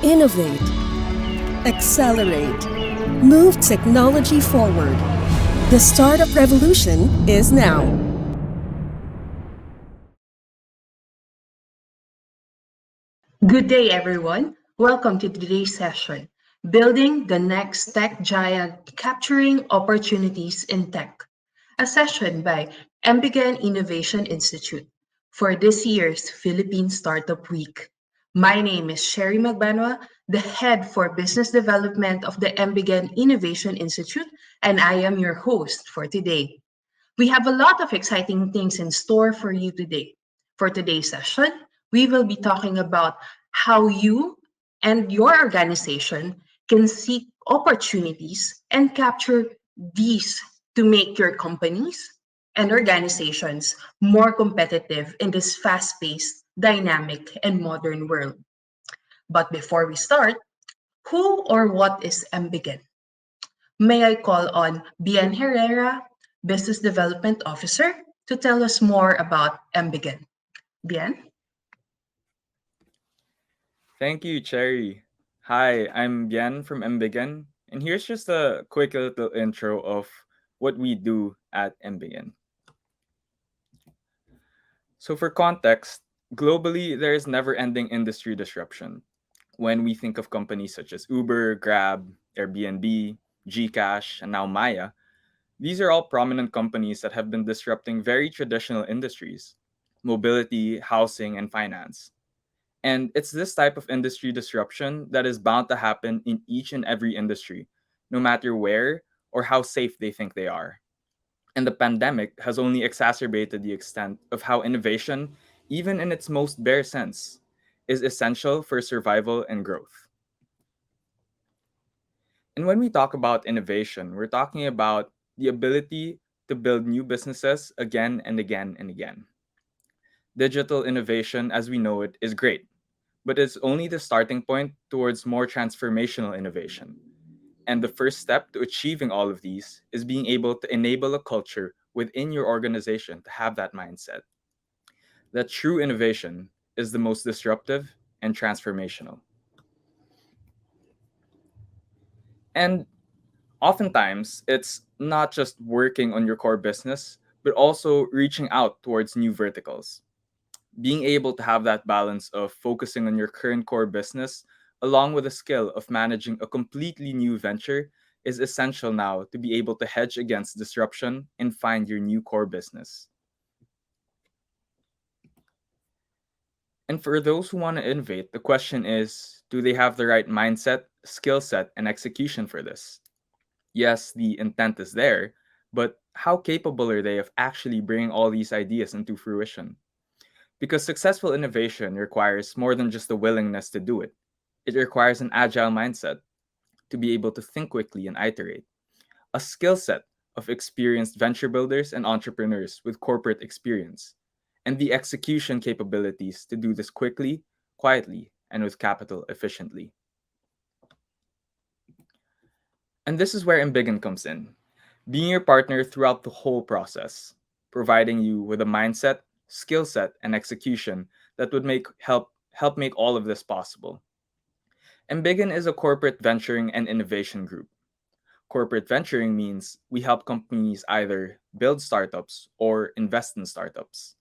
Innovate, accelerate, move technology forward. The startup revolution is now. Good day, everyone. Welcome to today's session, Building the Next Tech Giant, Capturing Opportunities in Tech, a session by Embiggen Innovation Institute for this year's Philippine Startup Week. My name is Sherry Magbanwa, the head for business development of the Embiggen Innovation Institute, and I am your host for today. We have a lot of exciting things in store for you today. For today's session, we will be talking about how you and your organization can seek opportunities and capture these to make your companies and organizations more competitive in this fast paced, dynamic, and modern world. But before we start, who or what is Embiggen? May I call on Bien Herrera, Business Development Officer, to tell us more about Embiggen. Bien? Thank you, Cherry. Hi, I'm Bien from Embiggen, and here's just a quick little intro of what we do at Embiggen. So, for context, globally, there is never ending industry disruption. When we think of companies such as Uber, Grab, Airbnb, Gcash, and now Maya, these are all prominent companies that have been disrupting very traditional industries: mobility, housing, and finance. And it's this type of industry disruption that is bound to happen in each and every industry, no matter where or how safe they think they are. And the pandemic has only exacerbated the extent of how innovation, even in its most bare sense, is essential for survival and growth. And when we talk about innovation, we're talking about the ability to build new businesses again and again and again. Digital innovation, as we know it, is great, but it's only the starting point towards more transformational innovation. And the first step to achieving all of these is being able to enable a culture within your organization to have that mindset. That true innovation is the most disruptive and transformational. And oftentimes, it's not just working on your core business, but also reaching out towards new verticals. Being able to have that balance of focusing on your current core business along with the skill of managing a completely new venture is essential now to be able to hedge against disruption and find your new core business. And for those who want to innovate, the question is, do they have the right mindset, skill set, and execution for this? Yes, the intent is there, but how capable are they of actually bringing all these ideas into fruition? Because successful innovation requires more than just the willingness to do it. It requires an agile mindset to be able to think quickly and iterate, a skill set of experienced venture builders and entrepreneurs with corporate experience, and the execution capabilities to do this quickly, quietly, and with capital efficiently. And this is where Embiggen comes in, being your partner throughout the whole process, providing you with a mindset, skill set, and execution that would help make all of this possible. Embiggen is a corporate venturing and innovation group. Corporate venturing means we help companies either build startups or invest in startups.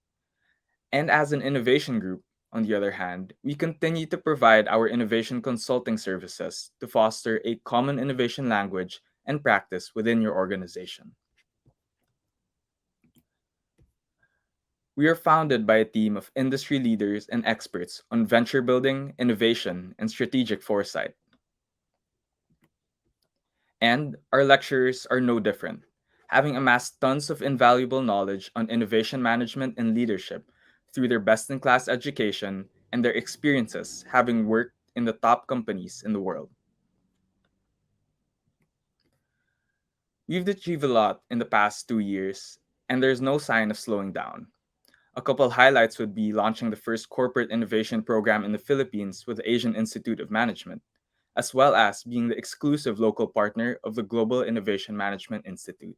And as an innovation group, on the other hand, we continue to provide our innovation consulting services to foster a common innovation language and practice within your organization. We are founded by a team of industry leaders and experts on venture building, innovation, and strategic foresight. And our lecturers are no different, having amassed tons of invaluable knowledge on innovation management and leadership through their best in class education and their experiences having worked in the top companies in the world. We've achieved a lot in the past 2 years, and there's no sign of slowing down. A couple highlights would be launching the first corporate innovation program in the Philippines with the Asian Institute of Management, as well as being the exclusive local partner of the Global Innovation Management Institute.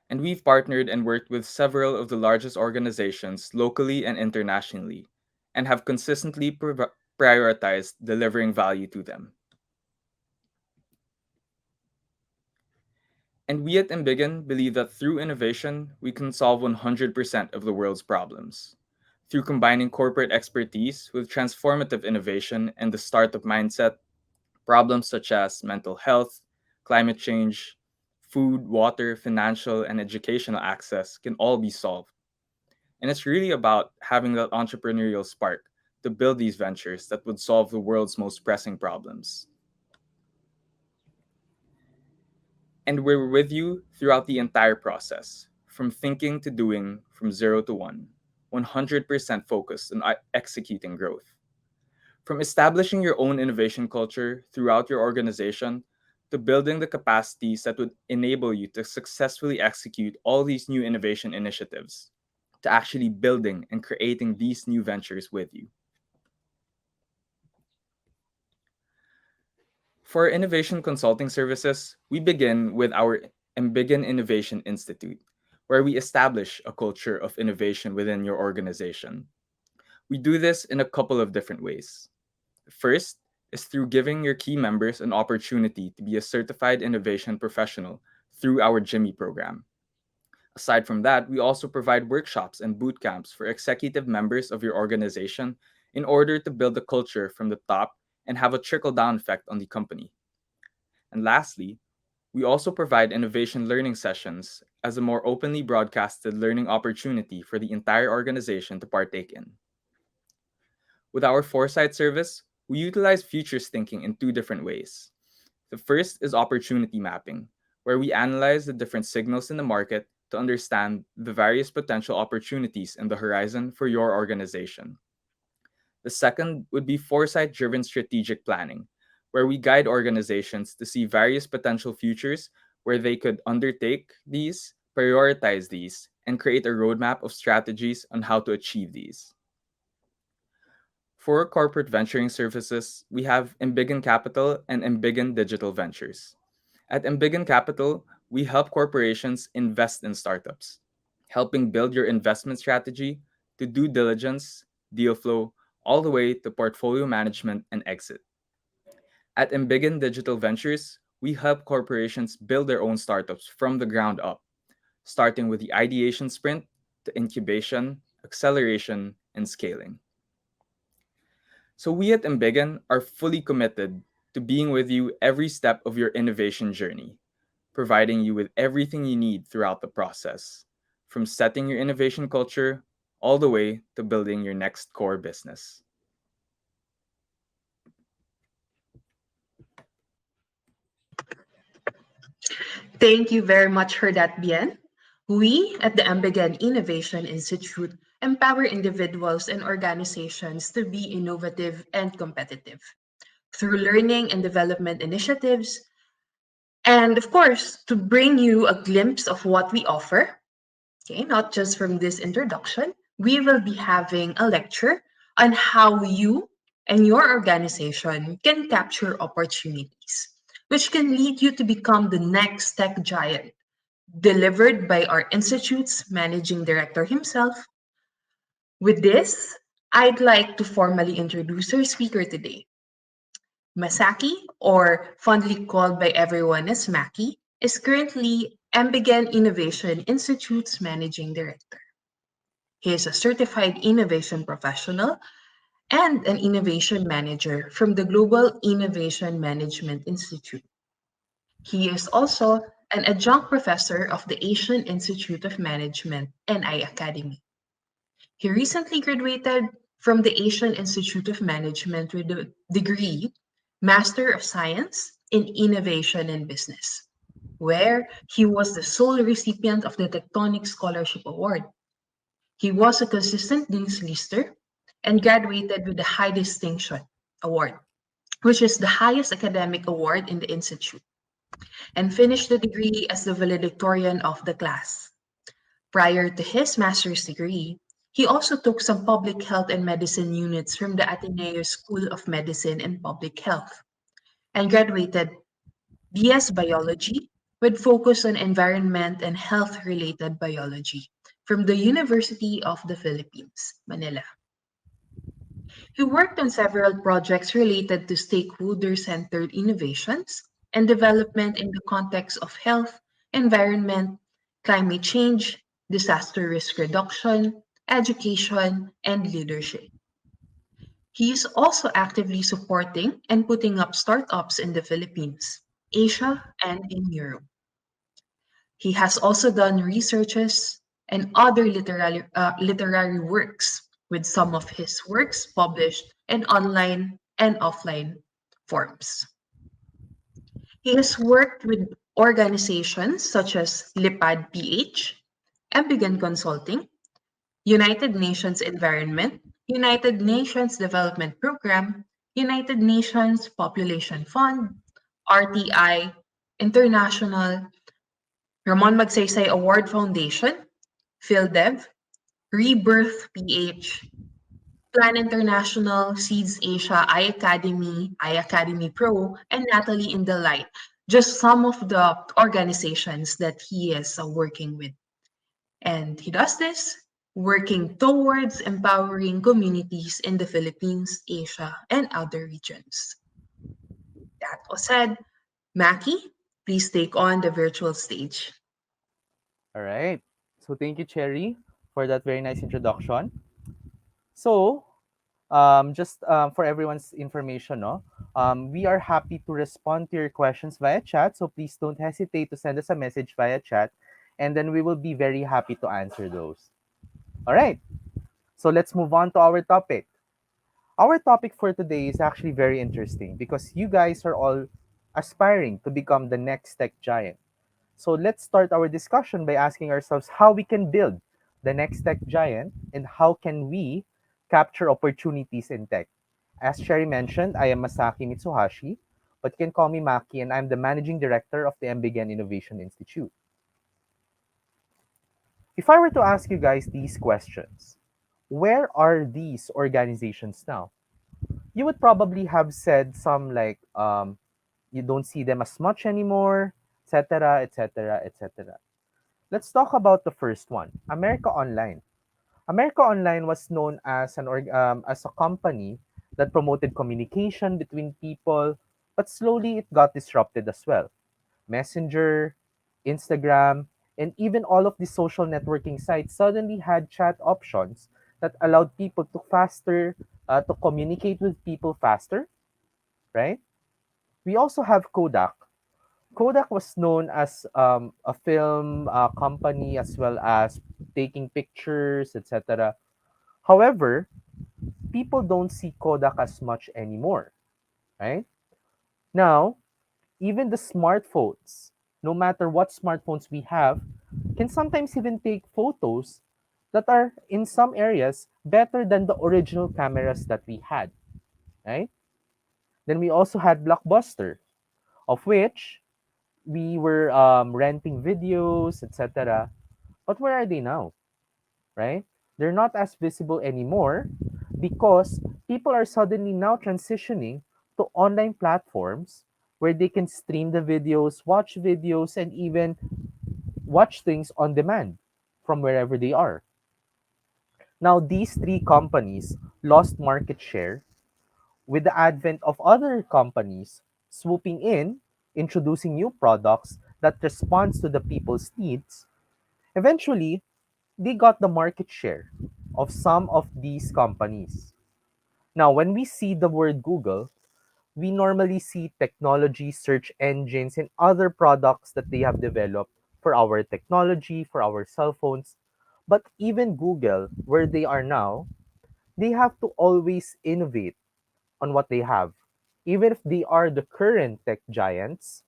And we've partnered and worked with several of the largest organizations locally and internationally, and have consistently prioritized delivering value to them. And we at Embiggen believe that through innovation, we can solve 100% of the world's problems. Through combining corporate expertise with transformative innovation and the startup mindset, problems such as mental health, climate change, food, water, financial, and educational access can all be solved. And it's really about having that entrepreneurial spark to build these ventures that would solve the world's most pressing problems. And we're with you throughout the entire process, from thinking to doing, from zero to one, 100% focused on executing growth. From establishing your own innovation culture throughout your organization to building the capacities that would enable you to successfully execute all these new innovation initiatives, to actually building and creating these new ventures with you. For innovation consulting services, we begin with our Embiggen Innovation Institute, where we establish a culture of innovation within your organization. We do this in a couple of different ways. First is through giving your key members an opportunity to be a certified innovation professional through our Jimmy program. Aside from that, we also provide workshops and boot camps for executive members of your organization in order to build the culture from the top and have a trickle down effect on the company. And lastly, we also provide innovation learning sessions as a more openly broadcasted learning opportunity for the entire organization to partake in. With our Foresight service, we utilize futures thinking in two different ways. The first is opportunity mapping, where we analyze the different signals in the market to understand the various potential opportunities in the horizon for your organization. The second would be foresight driven strategic planning, where we guide organizations to see various potential futures where they could undertake these, prioritize these, and create a roadmap of strategies on how to achieve these. For corporate venturing services, we have Embiggen Capital and Embiggen Digital Ventures. At Embiggen Capital, we help corporations invest in startups, helping build your investment strategy to due diligence, deal flow, all the way to portfolio management and exit. At Embiggen Digital Ventures, we help corporations build their own startups from the ground up, starting with the ideation sprint to incubation, acceleration, and scaling. So we at Embiggen are fully committed to being with you every step of your innovation journey, providing you with everything you need throughout the process, from setting your innovation culture all the way to building your next core business. Thank you very much for that, Bien. We at the Embiggen Innovation Institute empower individuals and organizations to be innovative and competitive through learning and development initiatives, and of course, to bring you a glimpse of what we offer. Okay, not just from this introduction, we will be having a lecture on how you and your organization can capture opportunities, which can lead you to become the next tech giant, delivered by our Institute's managing director himself. With this, I'd like to formally introduce our speaker today. Masaki, or fondly called by everyone as Maki, is currently Embiggen Innovation Institute's managing director. He is a certified innovation professional and an innovation manager from the Global Innovation Management Institute. He is also an adjunct professor of the Asian Institute of Management, NI Academy. He recently graduated from the Asian Institute of Management with the degree Master of Science in Innovation and Business, where he was the sole recipient of the Tectonic Scholarship Award. He was a consistent Dean's Lister and graduated with the High Distinction Award, which is the highest academic award in the Institute, and finished the degree as the valedictorian of the class. Prior to his master's degree, he also took some public health and medicine units from the Ateneo School of Medicine and Public Health and graduated BS Biology with focus on environment and health-related biology from the University of the Philippines, Manila. He worked on several projects related to stakeholder centered innovations and development in the context of health, environment, climate change, disaster risk reduction, education, and leadership. He is also actively supporting and putting up startups in the Philippines, Asia, and in Europe. He has also done researches and other literary works, with some of his works published in online and offline forms. He has worked with organizations such as Lipad PH, Embiggen Consulting, United Nations Environment, United Nations Development Program, United Nations Population Fund, RTI, International Ramon Magsaysay Award Foundation, PhilDev, Rebirth PH, Plan International, Seeds Asia, iAcademy Pro, and Natalie in the Light. Just some of the organizations that he is working with. And he does this working towards empowering communities in the Philippines, Asia, and other regions. That was said, Mackie, please take on the virtual stage. All right. So thank you, Cherry, for that very nice introduction. So, just for everyone's information, no, we are happy to respond to your questions via chat. So please don't hesitate to send us a message via chat, and then we will be very happy to answer those. All right. So let's move on to our topic. Our topic for today is actually very interesting because you guys are all aspiring to become the next tech giant. So let's start our discussion by asking ourselves how we can build the next tech giant and how can we capture opportunities in tech. As Sherry mentioned, I am Masaki Mitsuhashi, but you can call me Maki, and I'm the managing director of the Embiggen Innovation Institute. If I were to ask you guys these questions, where are these organizations now? You would probably have said some like you don't see them as much anymore, etc., etc., etc. Let's talk about the first one, America Online. America Online was known as as a company that promoted communication between people, but slowly it got disrupted as well. Messenger, Instagram, and even all of the social networking sites suddenly had chat options that allowed people to communicate with people faster, right? We also have Kodak. Kodak was known as a film company as well as taking pictures, etc. However, people don't see Kodak as much anymore, right? Now, even the smartphones, no matter what smartphones we have, can sometimes even take photos that are in some areas better than the original cameras that we had, right? Then we also had Blockbuster, of which we were renting videos, etc. But where are they now, right? They're not as visible anymore because people are suddenly now transitioning to online platforms where they can stream the videos, and even watch things on demand from wherever they are. Now, these three companies lost market share with the advent of other companies swooping in, introducing new products that responds to the people's needs. Eventually, they got the market share of some of these companies. Now, when we see the word Google, we normally see technology, search engines, and other products that they have developed for our technology, for our cell phones. But even Google, where they are now, they have to always innovate on what they have. Even if they are the current tech giants,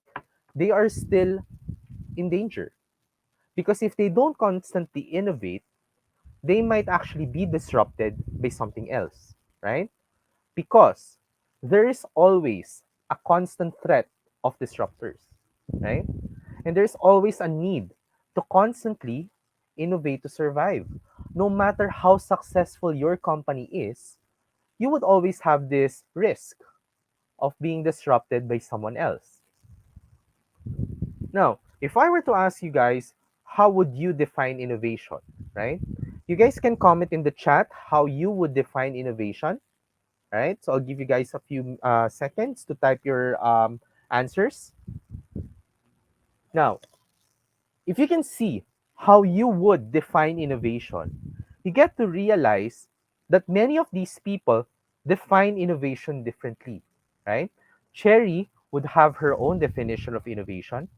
they are still in danger. Because if they don't constantly innovate, they might actually be disrupted by something else, right? Because there is always a constant threat of disruptors, right? And there's always a need to constantly innovate to survive. No matter how successful your company is, you would always have this risk of being disrupted by someone else. Now, if I were to ask you guys, how would you define innovation, right? You guys can comment in the chat how you would define innovation. right? So I'll give you guys a few seconds to type your answers. Now, if you can see how you would define innovation, you get to realize that many of these people define innovation differently, right? Cherry would have her own definition of innovation.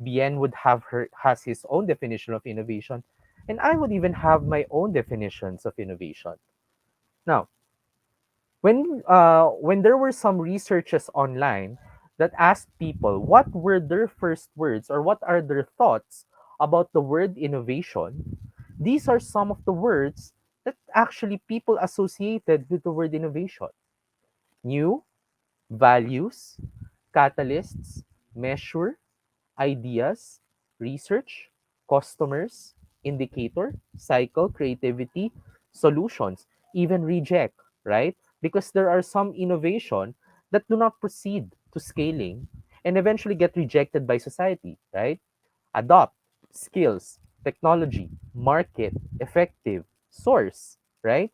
Bien would have her has his own definition of innovation, and I would even have my own definitions of innovation. Now, when there were some researches online that asked people what were their first words or what are their thoughts about the word innovation, these are some of the words that actually people associated with the word innovation: new, values, catalysts, measure, ideas, research, customers, indicator, cycle, creativity, solutions, even reject, right? Because there are some innovation that do not proceed to scaling and eventually get rejected by society, right? Adopt, skills, technology, market, effective, source, right?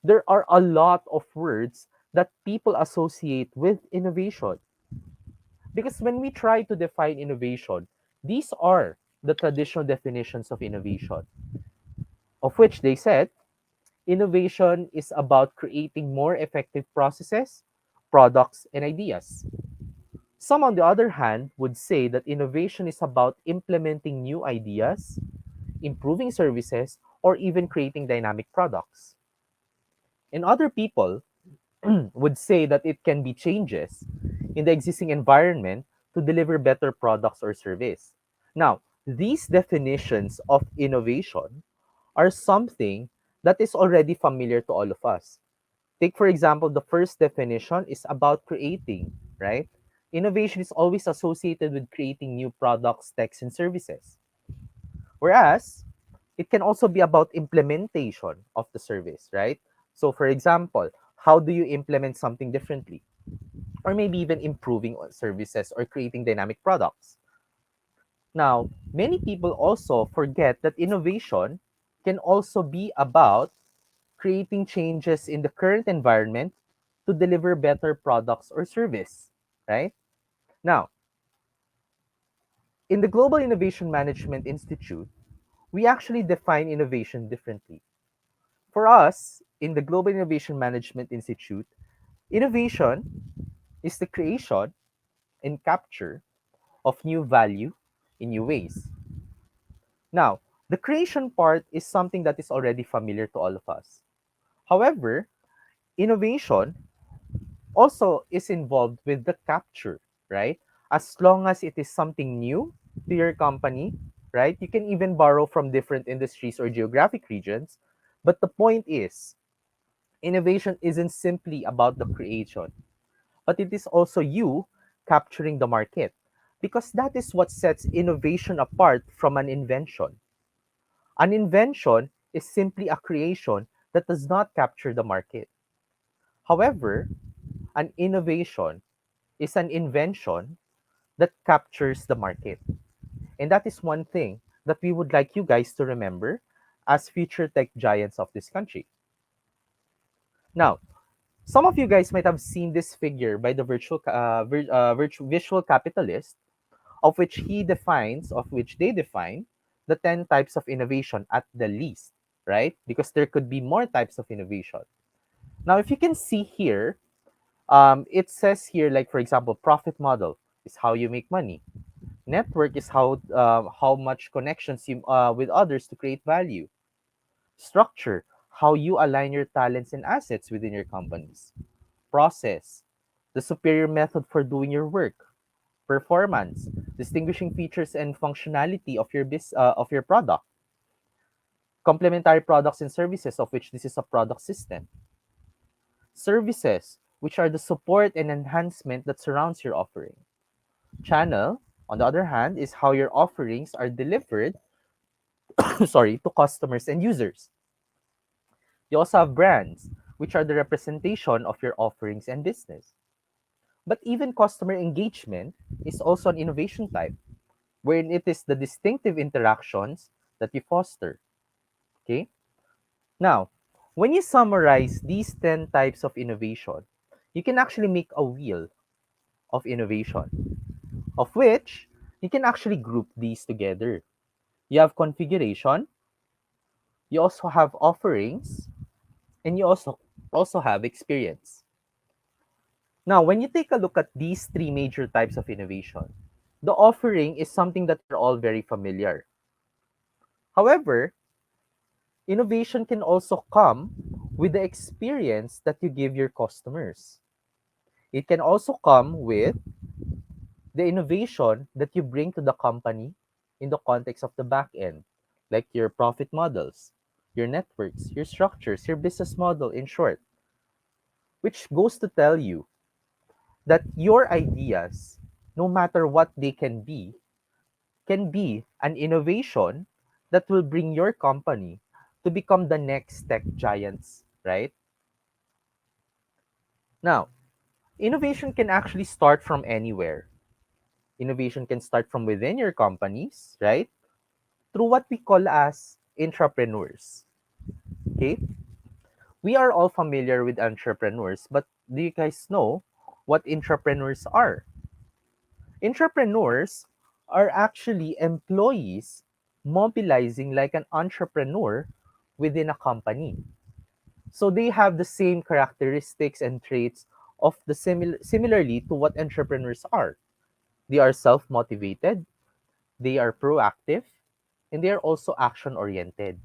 There are a lot of words that people associate with innovation. Because when we try to define innovation, these are the traditional definitions of innovation, of which they said innovation is about creating more effective processes, products, and ideas. Some, on the other hand, would say that innovation is about implementing new ideas, improving services, or even creating dynamic products. And other people would say that it can be changes in the existing environment to deliver better products or service. Now, these definitions of innovation are something that is already familiar to all of us. Take, for example, the first definition is about creating, right? Innovation is always associated with creating new products, techs, and services. Whereas, it can also be about implementation of the service, right? So, for example, how do you implement something differently? Or maybe even improving services or creating dynamic products. Now, many people also forget that innovation can also be about creating changes in the current environment to deliver better products or service, right? Now, in the Global Innovation Management Institute, we actually define innovation differently. For us, in the Global Innovation Management Institute, innovation is the creation and capture of new value in new ways. Now, the creation part is something that is already familiar to all of us. However, innovation also is involved with the capture, right? As long as it is something new to your company, right? You can even borrow from different industries or geographic regions. But the point is, innovation isn't simply about the creation, but it is also you capturing the market. Because that is what sets innovation apart from an invention. An invention is simply a creation that does not capture the market. However, an innovation is an invention that captures the market. And that is one thing that we would like you guys to remember as future tech giants of this country. Now, some of you guys might have seen this figure by the visual capitalist, of which they define the 10 types of innovation at the least, right? Because there could be more types of innovation. Now, if you can see here, it says here, like for example, profit model is how you make money. Network is how much connections you with others to create value. Structure, how you align your talents and assets within your companies. Process, the superior method for doing your work. Performance, distinguishing features and functionality of your product. Complementary products and services, of which this is a product system. Services, which are the support and enhancement that surrounds your offering. Channel, on the other hand, is how your offerings are delivered sorry, to customers and users. You also have brands, which are the representation of your offerings and business. But even customer engagement is also an innovation type, wherein it is the distinctive interactions that you foster. Okay? Now, when you summarize these 10 types of innovation, you can actually make a wheel of innovation, of which you can actually group these together. You have configuration, you also have offerings, and you also have experience. Now, when you take a look at these three major types of innovation, the offering is something that we're all very familiar. However, innovation can also come with the experience that you give your customers. It can also come with the innovation that you bring to the company in the context of the back end, like your profit models, your networks, your structures, your business model, in short, which goes to tell you that your ideas, no matter what they can be an innovation that will bring your company to become the next tech giants, right? Now, innovation can actually start from anywhere. Innovation can start from within your companies, right? Through what we call as entrepreneurs. Okay? We are all familiar with entrepreneurs, but do you guys know what entrepreneurs are? Entrepreneurs are actually employees mobilizing like an entrepreneur within a company. So they have the same characteristics and traits of the similarly to what entrepreneurs are. They are self-motivated, they are proactive, and they are also action-oriented.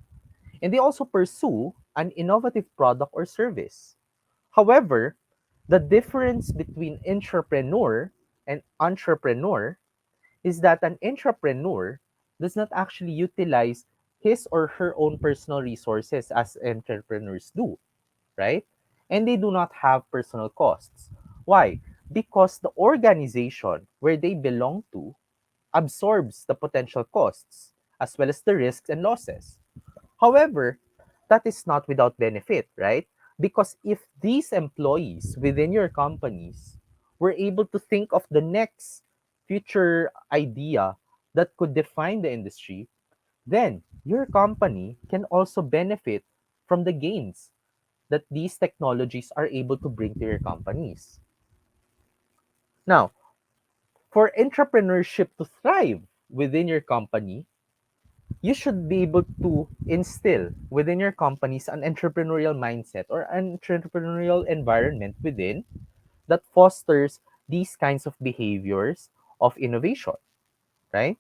And they also pursue an innovative product or service. However, the difference between entrepreneur and entrepreneur is that an entrepreneur does not actually utilize his or her own personal resources as entrepreneurs do, right? And they do not have personal costs. Why? Because the organization where they belong to absorbs the potential costs as well as the risks and losses. However, that is not without benefit, right? Because if these employees within your companies were able to think of the next future idea that could define the industry, then your company can also benefit from the gains that these technologies are able to bring to your companies. Now, for entrepreneurship to thrive within your company, you should be able to instill within your companies an entrepreneurial mindset or an entrepreneurial environment within that fosters these kinds of behaviors of innovation, right?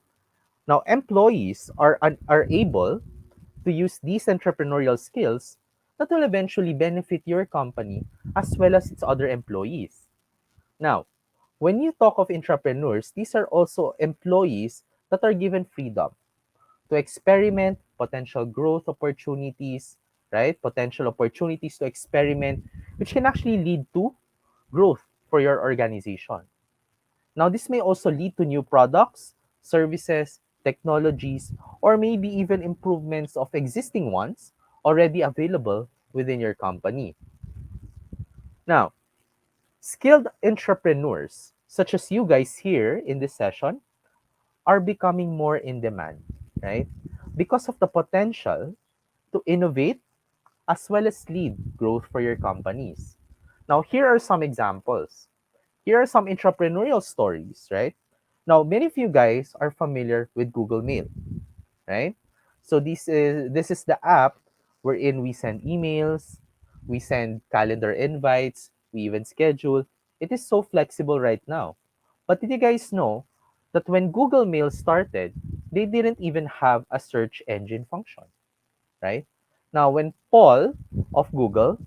Now, employees are able to use these entrepreneurial skills that will eventually benefit your company as well as its other employees. Now, when you talk of entrepreneurs, these are also employees that are given freedom to experiment potential growth opportunities, right? Potential opportunities to experiment, which can actually lead to growth for your organization. Now, this may also lead to new products, services, technologies, or maybe even improvements of existing ones already available within your company. Now, skilled entrepreneurs, such as you guys here in this session, are becoming more in demand, right? Because of the potential to innovate as well as lead growth for your companies. Now, here are some examples. Here are some entrepreneurial stories, right? Now, many of you guys are familiar with Google Mail, right? So this is the app wherein we send emails, we send calendar invites, we even schedule. It is so flexible right now. But did you guys know that when Google Mail started, they didn't even have a search engine function, right? Now, when Paul of Google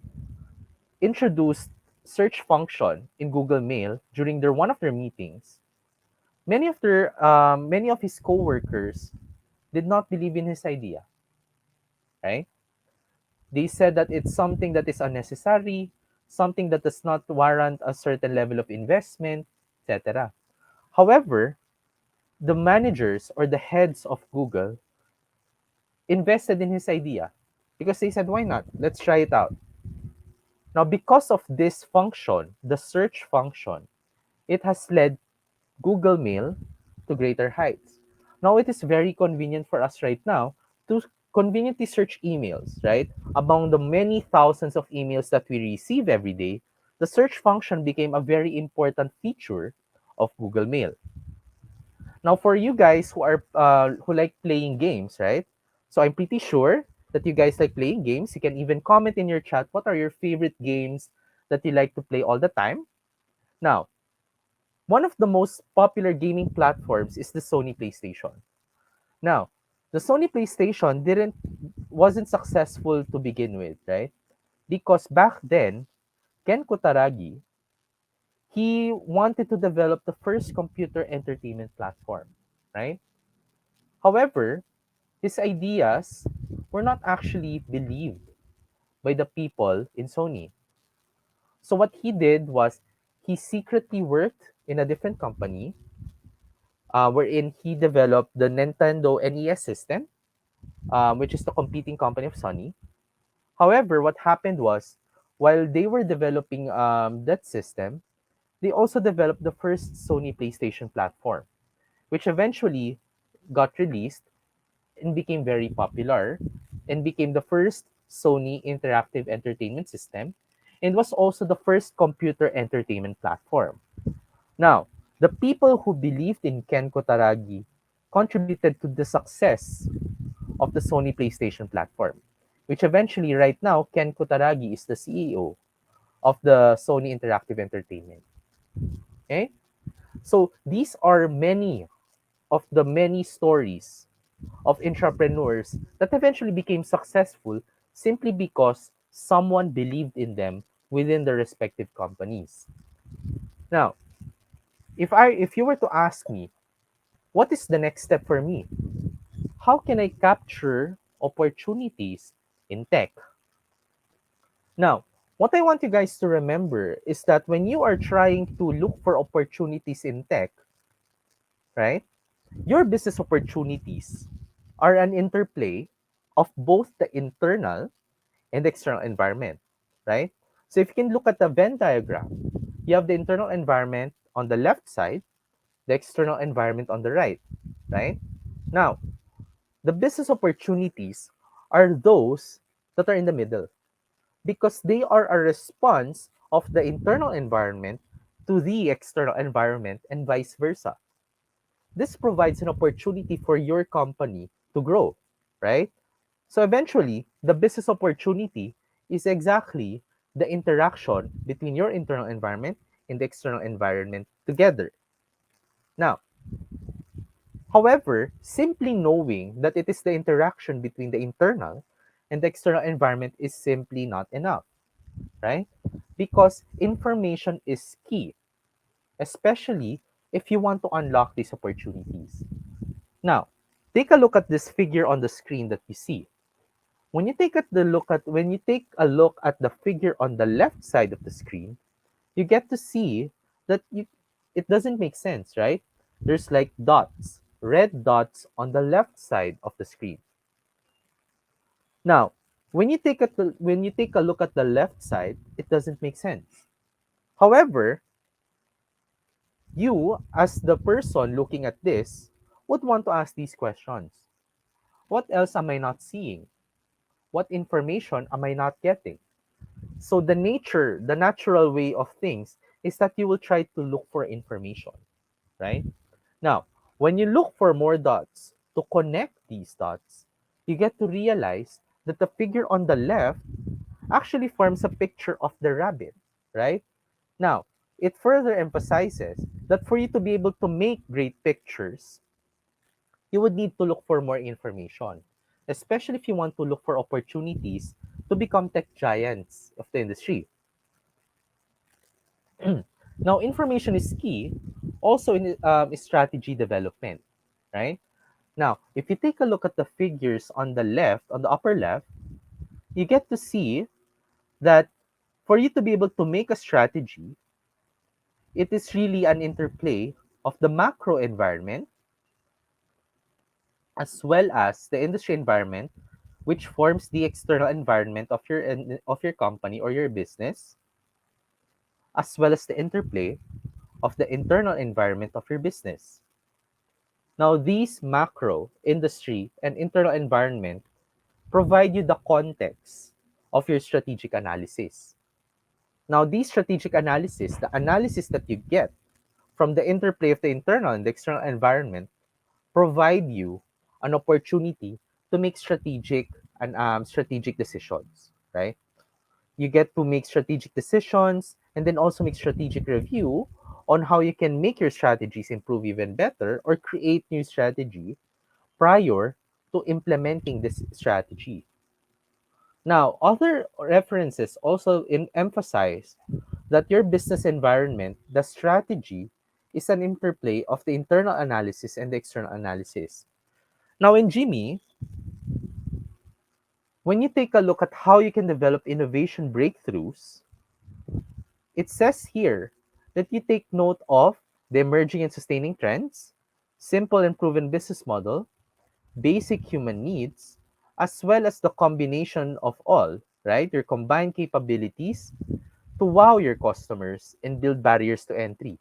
introduced search function in Google Mail during their one of their meetings, many of his coworkers did not believe in his idea, right? They said that it's something that is unnecessary, something that does not warrant a certain level of investment, etc. However, the managers or the heads of Google invested in his idea because they said, why not? Let's try it out. Now, because of this function, the search function, it has led Google Mail to greater heights. Now, it is very convenient for us right now to conveniently search emails, right? Among the many thousands of emails that we receive every day, the search function became a very important feature of Google Mail. Now, for you guys who like playing games, right? So I'm pretty sure that you guys like playing games. You can even comment in your chat what are your favorite games that you like to play all the time. Now, one of the most popular gaming platforms is the Sony PlayStation. Now, the Sony PlayStation wasn't successful to begin with, right? Because back then, Ken Kutaragi, he wanted to develop the first computer entertainment platform, right? However, his ideas were not actually believed by the people in Sony. So what he did was he secretly worked in a different company wherein he developed the Nintendo NES system, which is the competing company of Sony. However, what happened was while they were developing that system, they also developed the first Sony PlayStation platform, which eventually got released and became very popular and became the first Sony interactive entertainment system and was also the first computer entertainment platform. Now, the people who believed in Ken Kotaragi contributed to the success of the Sony PlayStation platform, which eventually, right now, Ken Kotaragi is the CEO of the Sony Interactive Entertainment. Okay? So these are many of the many stories of entrepreneurs that eventually became successful simply because someone believed in them within the respective companies. Now, if you were to ask me, what is the next step for me? How can I capture opportunities in tech? Now, what I want you guys to remember is that when you are trying to look for opportunities in tech, right? Your business opportunities are an interplay of both the internal and the external environment, right? So if you can look at the Venn diagram, you have the internal environment on the left side, the external environment on the right, right? Now, the business opportunities are those that are in the middle because they are a response of the internal environment to the external environment and vice versa. This provides an opportunity for your company to grow, right? So eventually, the business opportunity is exactly the interaction between your internal environment and the external environment together. Now, however, simply knowing that it is the interaction between the internal and the external environment is simply not enough, right? Because information is key, especially if you want to unlock these opportunities. Now, take a look at this figure on the screen that you see. When you take a look at the figure on the left side of the screen, you get to see that it doesn't make sense, right? There's like dots, red dots on the left side of the screen. Now, when you take a look at the left side, it doesn't make sense. However, you as the person looking at this would want to ask these questions. What else am I not seeing? What information am I not getting? So the natural way of things is that you will try to look for information, right? Now, when you look for more dots to connect these dots, you get to realize that the figure on the left actually forms a picture of the rabbit, right? Now, it further emphasizes that for you to be able to make great pictures, you would need to look for more information, especially if you want to look for opportunities to become tech giants of the industry. Now, information is key also in strategy development, right? Now, if you take a look at the figures on the left, on the upper left, you get to see that for you to be able to make a strategy, it is really an interplay of the macro environment as well as the industry environment, which forms the external environment of your company or your business, as well as the interplay of the internal environment of your business. Now, these macro, industry, and internal environment provide you the context of your strategic analysis. Now, these strategic analysis, the analysis that you get from the interplay of the internal and the external environment, provide you an opportunity to make strategic decisions, right? You get to make strategic decisions and then also make strategic review on how you can make your strategies improve even better or create new strategy prior to implementing this strategy. Now, other references also emphasize that your business environment, the strategy, is an interplay of the internal analysis and the external analysis. Now, in Jimmy, when you take a look at how you can develop innovation breakthroughs, it says here that you take note of the emerging and sustaining trends, simple and proven business model, basic human needs, as well as the combination of all, right? Your combined capabilities to wow your customers and build barriers to entry.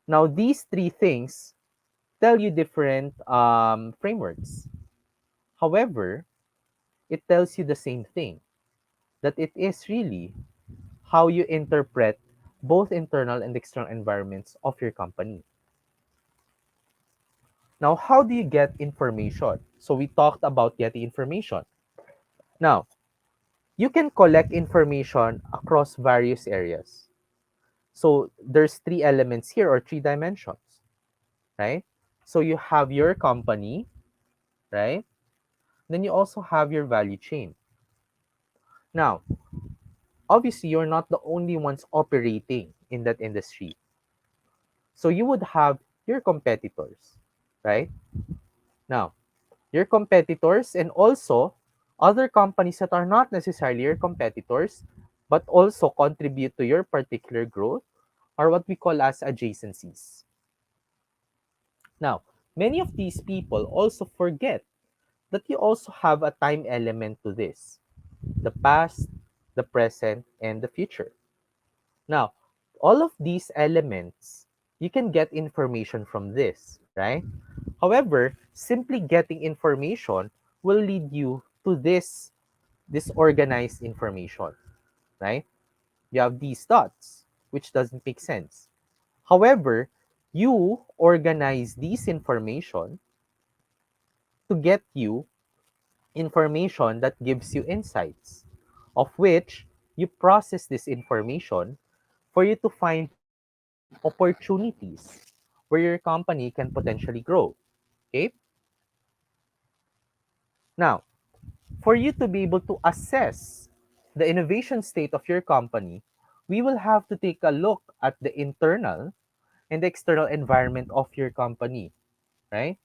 Now, these three things tell you different frameworks. However, it tells you the same thing, that it is really how you interpret both internal and external environments of your company. Now, how do you get information? So we talked about getting information. Now, you can collect information across various areas. So there's three elements here or three dimensions, right? So you have your company, right? Then you also have your value chain. Now, obviously, you're not the only ones operating in that industry. So you would have your competitors, right? Now, your competitors and also other companies that are not necessarily your competitors, but also contribute to your particular growth are what we call as adjacencies. Now, many of these people also forget that you also have a time element to this: the past, the present, and the future. Now, all of these elements, you can get information from this, right? However, simply getting information will lead you to this disorganized information, right? You have these thoughts, which doesn't make sense. However, you organize these information to get you information that gives you insights, of which you process this information for you to find opportunities where your company can potentially grow. Okay? Now, for you to be able to assess the innovation state of your company, we will have to take a look at the internal and the external environment of your company, right?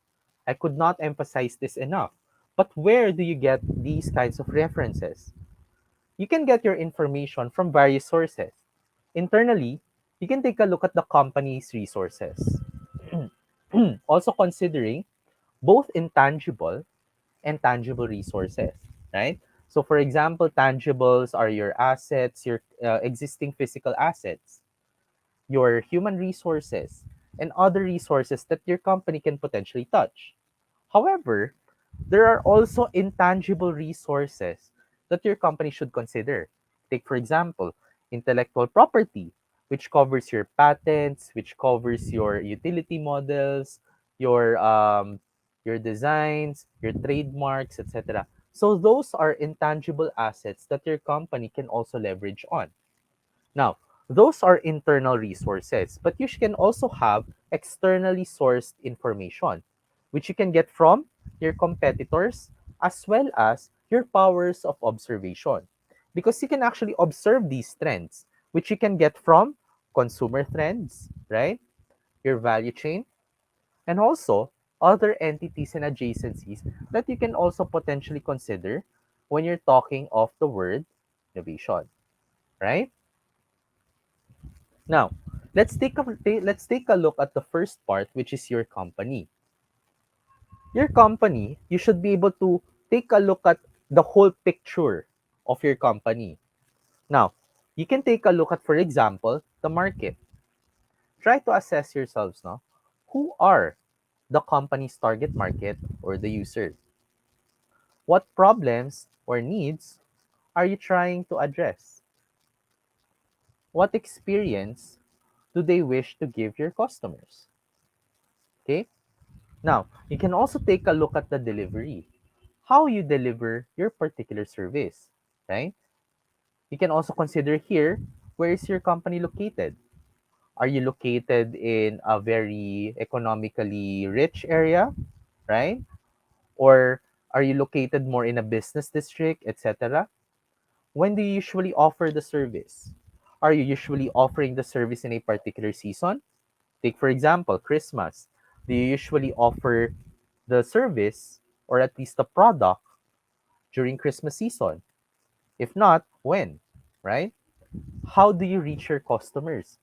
I could not emphasize this enough. But where do you get these kinds of references? You can get your information from various sources. Internally, you can take a look at the company's resources. Also considering both intangible and tangible resources, right? So, for example, tangibles are your assets, your existing physical assets, your human resources, and other resources that your company can potentially touch. However, there are also intangible resources that your company should consider. Take, for example, intellectual property, which covers your patents, which covers your utility models, your um, your designs, your trademarks, etc. So those are intangible assets that your company can also leverage on. Now, those are internal resources, but you can also have externally sourced information, which you can get from your competitors as well as your powers of observation. Because you can actually observe these trends, which you can get from consumer trends, right? Your value chain, and also other entities and adjacencies that you can also potentially consider when you're talking of the word innovation, right? Now, let's take a look at the first part, which is your company. Your company, you should be able to take a look at the whole picture of your company. Now, you can take a look at, for example, the market. Try to assess yourselves now. Who are the company's target market or the user? What problems or needs are you trying to address? what experience do they wish to give your customers? Okay? Now, you can also take a look at the delivery. How you deliver your particular service, right? You can also consider here, where is your company located? Are you located in a very economically rich area, right? Or are you located more in a business district, etc.? When do you usually offer the service? Are you usually offering the service in a particular season? Take, for example, Christmas. Do you usually offer the service or at least the product during Christmas season? If not, when? Right? How do you reach your customers?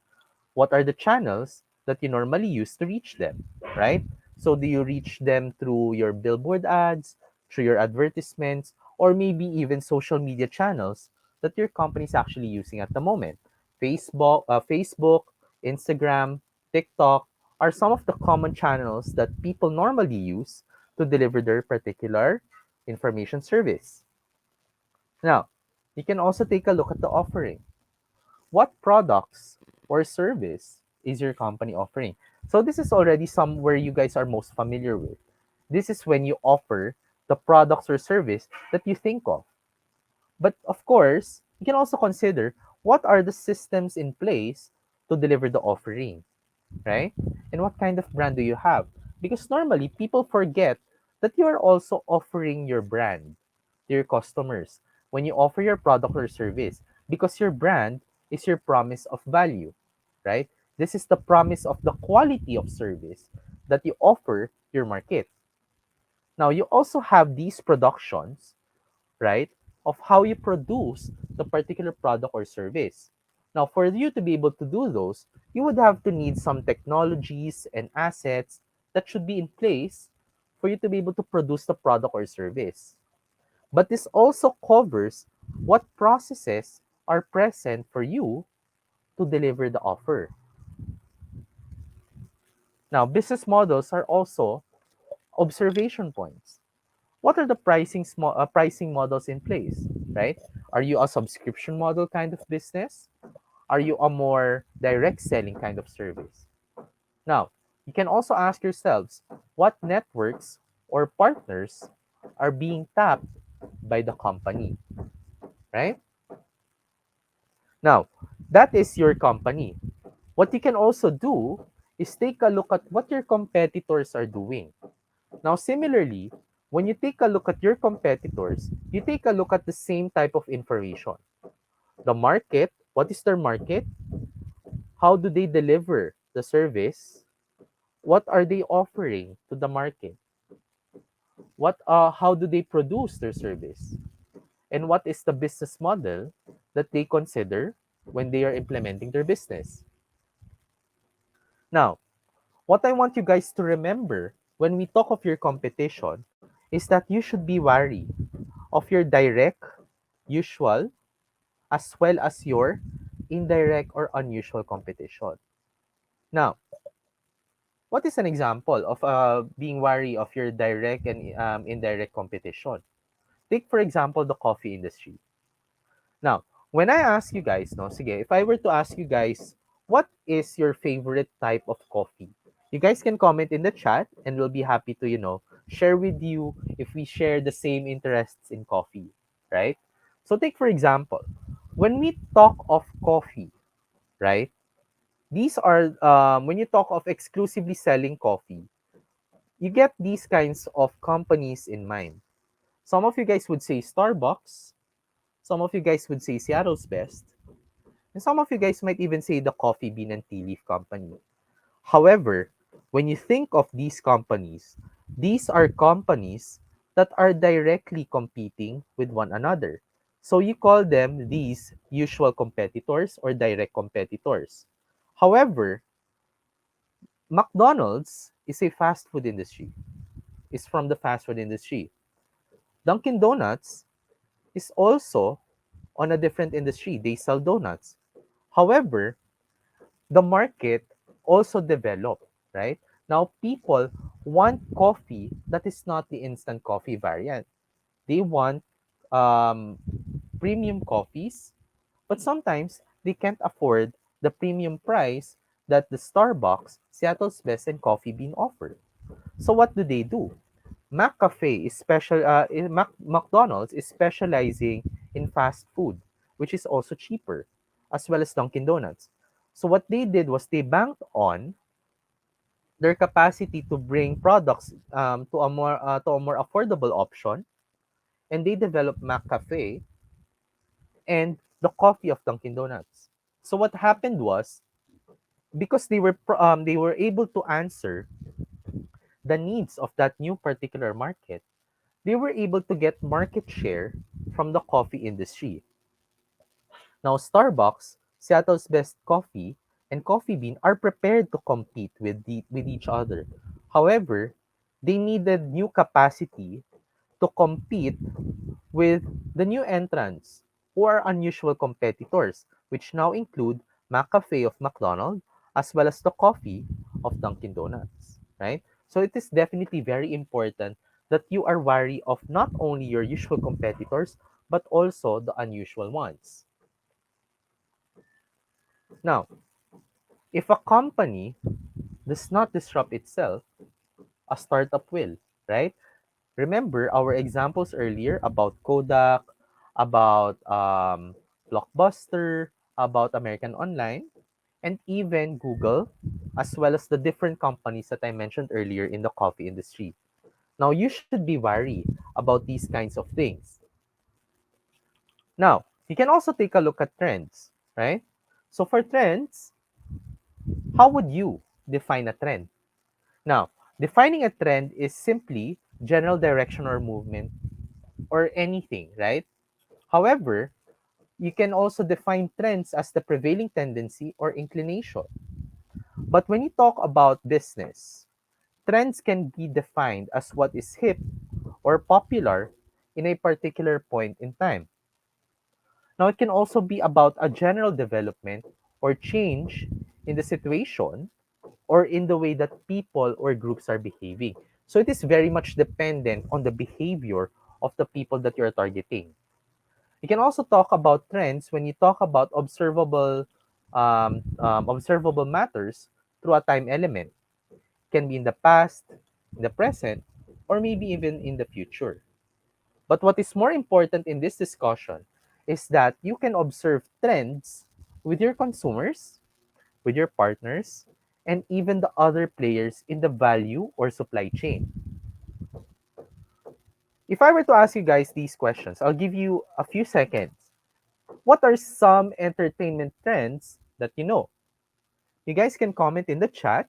What are the channels that you normally use to reach them, right? So do you reach them through your billboard ads, through your advertisements, or maybe even social media channels that your company is actually using at the moment? Facebook, Instagram, TikTok are some of the common channels that people normally use to deliver their particular information service. Now, you can also take a look at the offering. What products or service is your company offering? So this is already somewhere you guys are most familiar with. This is when you offer the products or service that you think of. But of course, you can also consider what are the systems in place to deliver the offering, right? And what kind of brand do you have? Because normally people forget that you are also offering your brand to your customers when you offer your product or service, because your brand is your promise of value, right? This is the promise of the quality of service that you offer your market. Now, you also have these productions, right, of how you produce the particular product or service. Now, for you to be able to do those, you would have to need some technologies and assets that should be in place for you to be able to produce the product or service. But this also covers what processes are present for you to deliver the offer. Now, business models are also observation points. What are the pricing models in place, right? Are you a subscription model kind of business? Are you a more direct selling kind of service? Now, you can also ask yourselves what networks or partners are being tapped by the company, right? Now, that is your company. What you can also do is take a look at what your competitors are doing. Now, similarly, when you take a look at your competitors, you take a look at the same type of information. The market, what is their market? How do they deliver the service? What are they offering to the market? How do they produce their service? And what is the business model that they consider when they are implementing their business? Now, what I want you guys to remember when we talk of your competition is that you should be wary of your direct, usual, as well as your indirect or unusual competition. Now, what is an example of being wary of your direct and indirect competition? Take, for example, the coffee industry. Now, when I ask you guys, no, sige, if I were to ask you guys, what is your favorite type of coffee? You guys can comment in the chat and we'll be happy to, share with you if we share the same interests in coffee, right? So take for example, when we talk of coffee, right? These are when you talk of exclusively selling coffee, you get these kinds of companies in mind. Some of you guys would say Starbucks, some of you guys would say Seattle's Best, and some of you guys might even say the Coffee Bean and Tea Leaf Company. However, when you think of these companies, these are companies that are directly competing with one another. So you call them these usual competitors or direct competitors. However, McDonald's is a fast food industry, is from the fast food industry. Dunkin' Donuts is also on a different industry. They sell donuts. However, the market also developed, right? Now, people want coffee that is not the instant coffee variant. They want um, premium coffees, but sometimes they can't afford the premium price that the Starbucks, Seattle's Best, and Coffee Bean offer. So what do? McCafe is McDonald's is specializing in fast food, which is also cheaper, as well as Dunkin' Donuts. So what they did was they banked on their capacity to bring products to a more affordable option, and they developed McCafe and the coffee of Dunkin' Donuts. So what happened was, because they were able to answer the needs of that new particular market, they were able to get market share from the coffee industry. Now, Starbucks, Seattle's Best Coffee, and Coffee Bean are prepared to compete with each other. However, they needed new capacity to compete with the new entrants who are unusual competitors, which now include McCafe of McDonald's as well as the coffee of Dunkin' Donuts, right? So it is definitely very important that you are wary of not only your usual competitors but also the unusual ones. Now, if a company does not disrupt itself, a startup will, right? Remember our examples earlier about Kodak, about Blockbuster, about American Online, and even Google, as well as the different companies that I mentioned earlier in the coffee industry. Now, you should be wary about these kinds of things. Now, you can also take a look at trends, right? So, for trends, how would you define a trend? Now, defining a trend is simply general direction or movement or anything, right? However, you can also define trends as the prevailing tendency or inclination. But when you talk about business, trends can be defined as what is hip or popular in a particular point in time. Now, it can also be about a general development or change in the situation or in the way that people or groups are behaving. So it is very much dependent on the behavior of the people that you're targeting. You can also talk about trends when you talk about observable matters through a time element. It can be in the past, in the present, or maybe even in the future. But what is more important in this discussion is that you can observe trends with your consumers, with your partners, and even the other players in the value or supply chain. If I were to ask you guys these questions, I'll give you a few seconds. What are some entertainment trends that you know? You guys can comment in the chat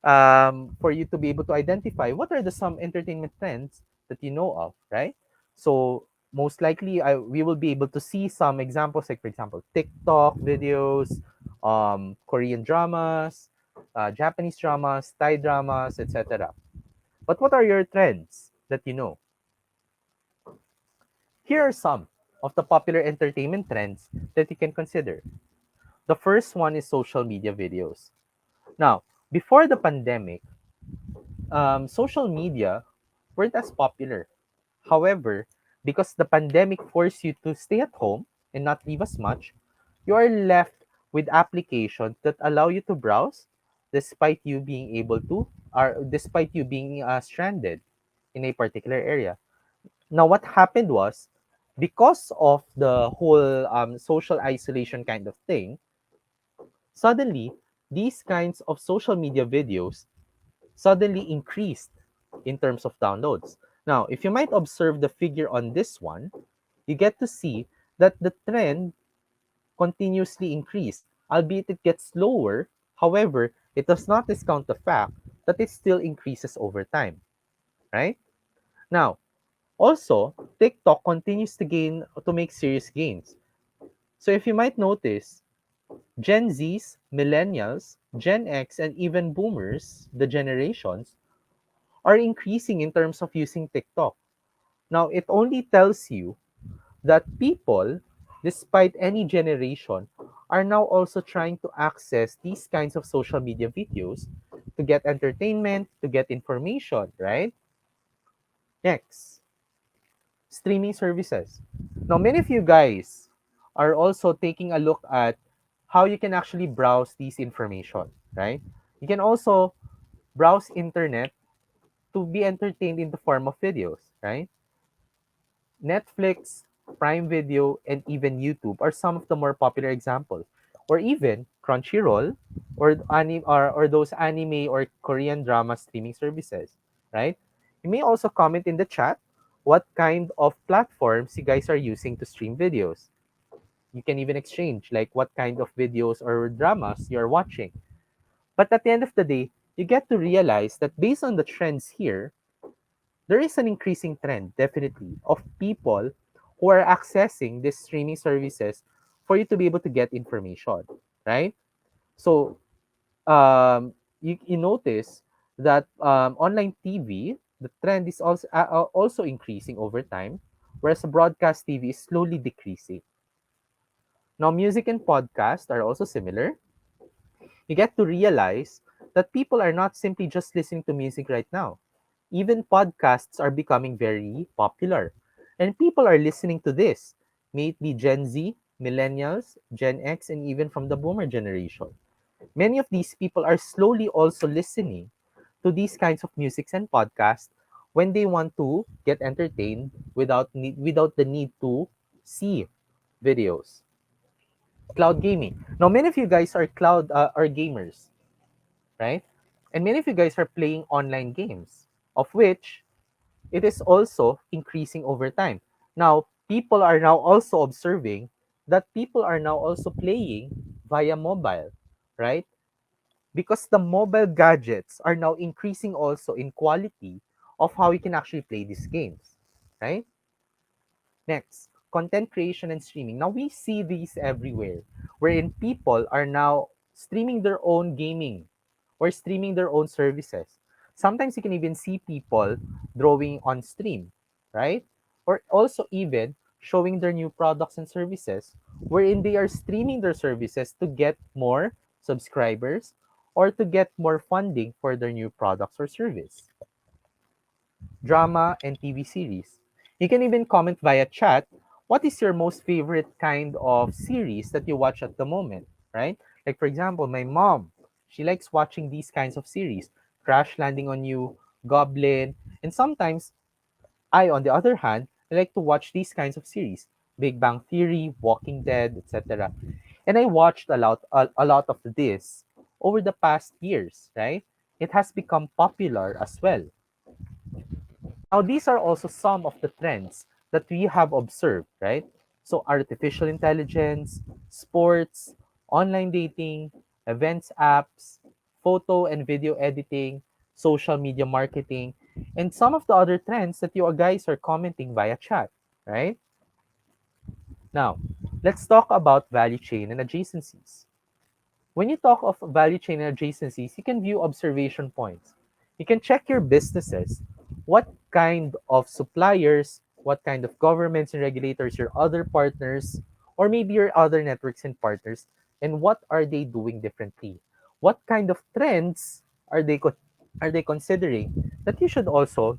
for you to be able to identify what are the some entertainment trends that you know of, right? So most likely, we will be able to see some examples, like for example, TikTok videos, Korean dramas, Japanese dramas, Thai dramas, etc. But what are your trends that you know? Here are some of the popular entertainment trends that you can consider. The first one is social media videos. Now, before the pandemic, social media weren't as popular. However, because the pandemic forced you to stay at home and not leave as much, you are left with applications that allow you to browse despite you being able to, or despite you being stranded in a particular area. Now, what happened was, because of the whole social isolation kind of thing, suddenly these kinds of social media videos suddenly increased in terms of downloads. Now, if you might observe the figure on this one, you get to see that the trend continuously increased, albeit it gets slower. However, it does not discount the fact that it still increases over time, right? Now, also, TikTok continues to make serious gains. So if you might notice, Gen Zs, millennials, Gen X, and even boomers, the generations, are increasing in terms of using TikTok. Now, it only tells you that people, despite any generation, are now also trying to access these kinds of social media videos to get entertainment, to get information, right? Next, streaming services. Now, many of you guys are also taking a look at how you can actually browse these information, right? You can also browse internet to be entertained in the form of videos, right? Netflix, Prime Video, and even YouTube are some of the more popular examples. Or even Crunchyroll or those anime or Korean drama streaming services, right? You may also comment in the chat what kind of platforms you guys are using to stream videos. You can even exchange like what kind of videos or dramas you're watching. But at the end of the day, you get to realize that based on the trends here, there is an increasing trend, definitely, of people who are accessing these streaming services for you to be able to get information, right? So you notice that online TV, the trend is also increasing over time, whereas broadcast TV is slowly decreasing. Now, music and podcast are also similar. You get to realize that people are not simply just listening to music right now. Even podcasts are becoming very popular. And people are listening to this, may it be Gen Z, millennials, Gen X, and even from the boomer generation. Many of these people are slowly also listening to these kinds of musics and podcasts when they want to get entertained without the need to see videos. Cloud gaming. Now, many of you guys are are gamers, right? And many of you guys are playing online games, of which it is also increasing over time. Now, people are now also observing that people are now also playing via mobile, right? Because the mobile gadgets are now increasing also in quality of how you can actually play these games, right? Next, content creation and streaming. Now we see these everywhere, wherein people are now streaming their own gaming or streaming their own services. Sometimes you can even see people drawing on stream, right? Or also even showing their new products and services, wherein they are streaming their services to get more subscribers or to get more funding for their new products or service. Drama, and TV series. You can even comment via chat what is your most favorite kind of series that you watch at the moment, right? Like, for example, my mom, she likes watching these kinds of series Crash Landing on You, Goblin, and sometimes I, on the other hand, I like to watch these kinds of series Big Bang Theory, Walking Dead, etc. And I watched a lot of this over the past years, right? It has become popular as well. Now, these are also some of the trends that we have observed, right? So, artificial intelligence, sports, online dating, events apps, photo and video editing, social media marketing, and some of the other trends that you guys are commenting via chat, right? Now, let's talk about value chain and adjacencies. When you talk of value chain and adjacencies, you can view observation points. You can check your businesses. What kind of suppliers, what kind of governments and regulators, your other partners, or maybe your other networks and partners, and what are they doing differently? What kind of trends are they considering that you should also,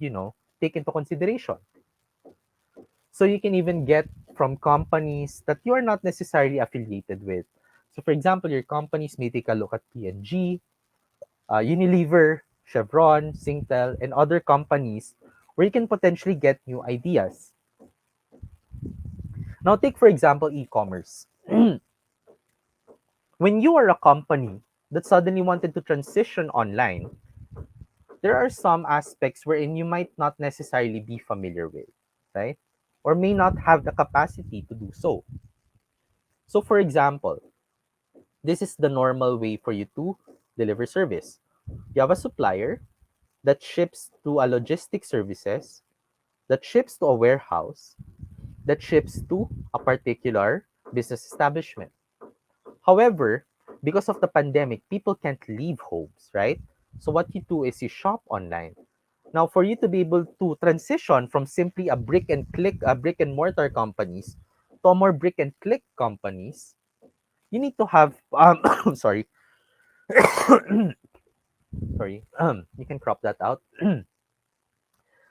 take into consideration? So you can even get from companies that you are not necessarily affiliated with. So for example, your companies may take a look at P&G, Unilever, Chevron, Singtel, and other companies where you can potentially get new ideas. Now take for example e-commerce. When you are a company that suddenly wanted to transition online, there are some aspects wherein you might not necessarily be familiar with, right? Or may not have the capacity to do so. So for example, this is the normal way for you to deliver service. You have a supplier that ships to a logistic services, that ships to a warehouse, that ships to a particular business establishment. However, because of the pandemic, people can't leave homes, right? So what you do is you shop online. Now, for you to be able to transition from simply a brick and mortar companies to a more brick and click companies, you need to have sorry, sorry, you can crop that out.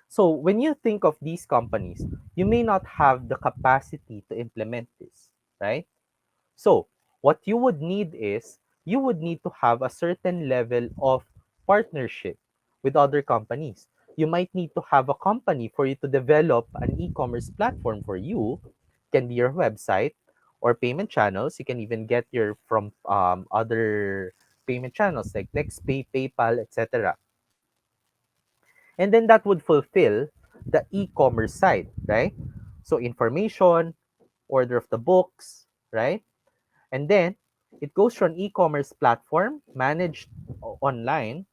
So when you think of these companies, you may not have the capacity to implement this, right? So what you would need is you would need to have a certain level of partnership with other companies. You might need to have a company for you to develop an e-commerce platform for you. It can be your website or payment channels. You can even get your from other payment channels like NextPay, PayPal, etc. And then that would fulfill the e-commerce side, right? So information, order of the books, right? And then it goes to an e-commerce platform managed online,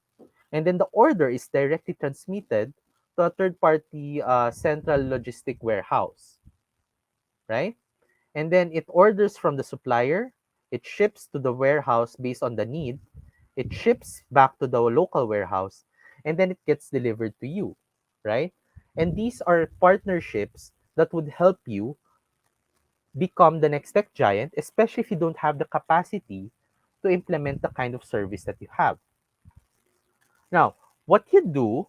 and then the order is directly transmitted to a third-party central logistic warehouse, right? And then it orders from the supplier, it ships to the warehouse based on the need, it ships back to the local warehouse, and then it gets delivered to you, right? And these are partnerships that would help you become the next tech giant, especially if you don't have the capacity to implement the kind of service that you have. Now, what you do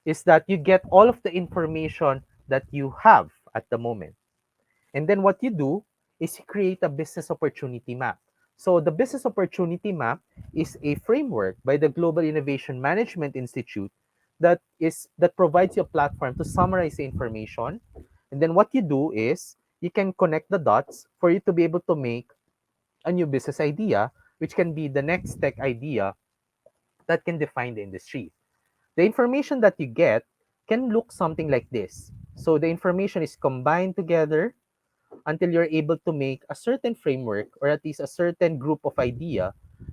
is that you get all of the information that you have at the moment. And then what you do is you create a business opportunity map. So the business opportunity map is a framework by the Global Innovation Management Institute that provides you a platform to summarize the information. And then what you do is you can connect the dots for you to be able to make a new business idea, which can be the next tech idea that can define the industry. The information that you get can look something like this. So the information is combined together until you're able to make a certain framework or at least a certain group of idea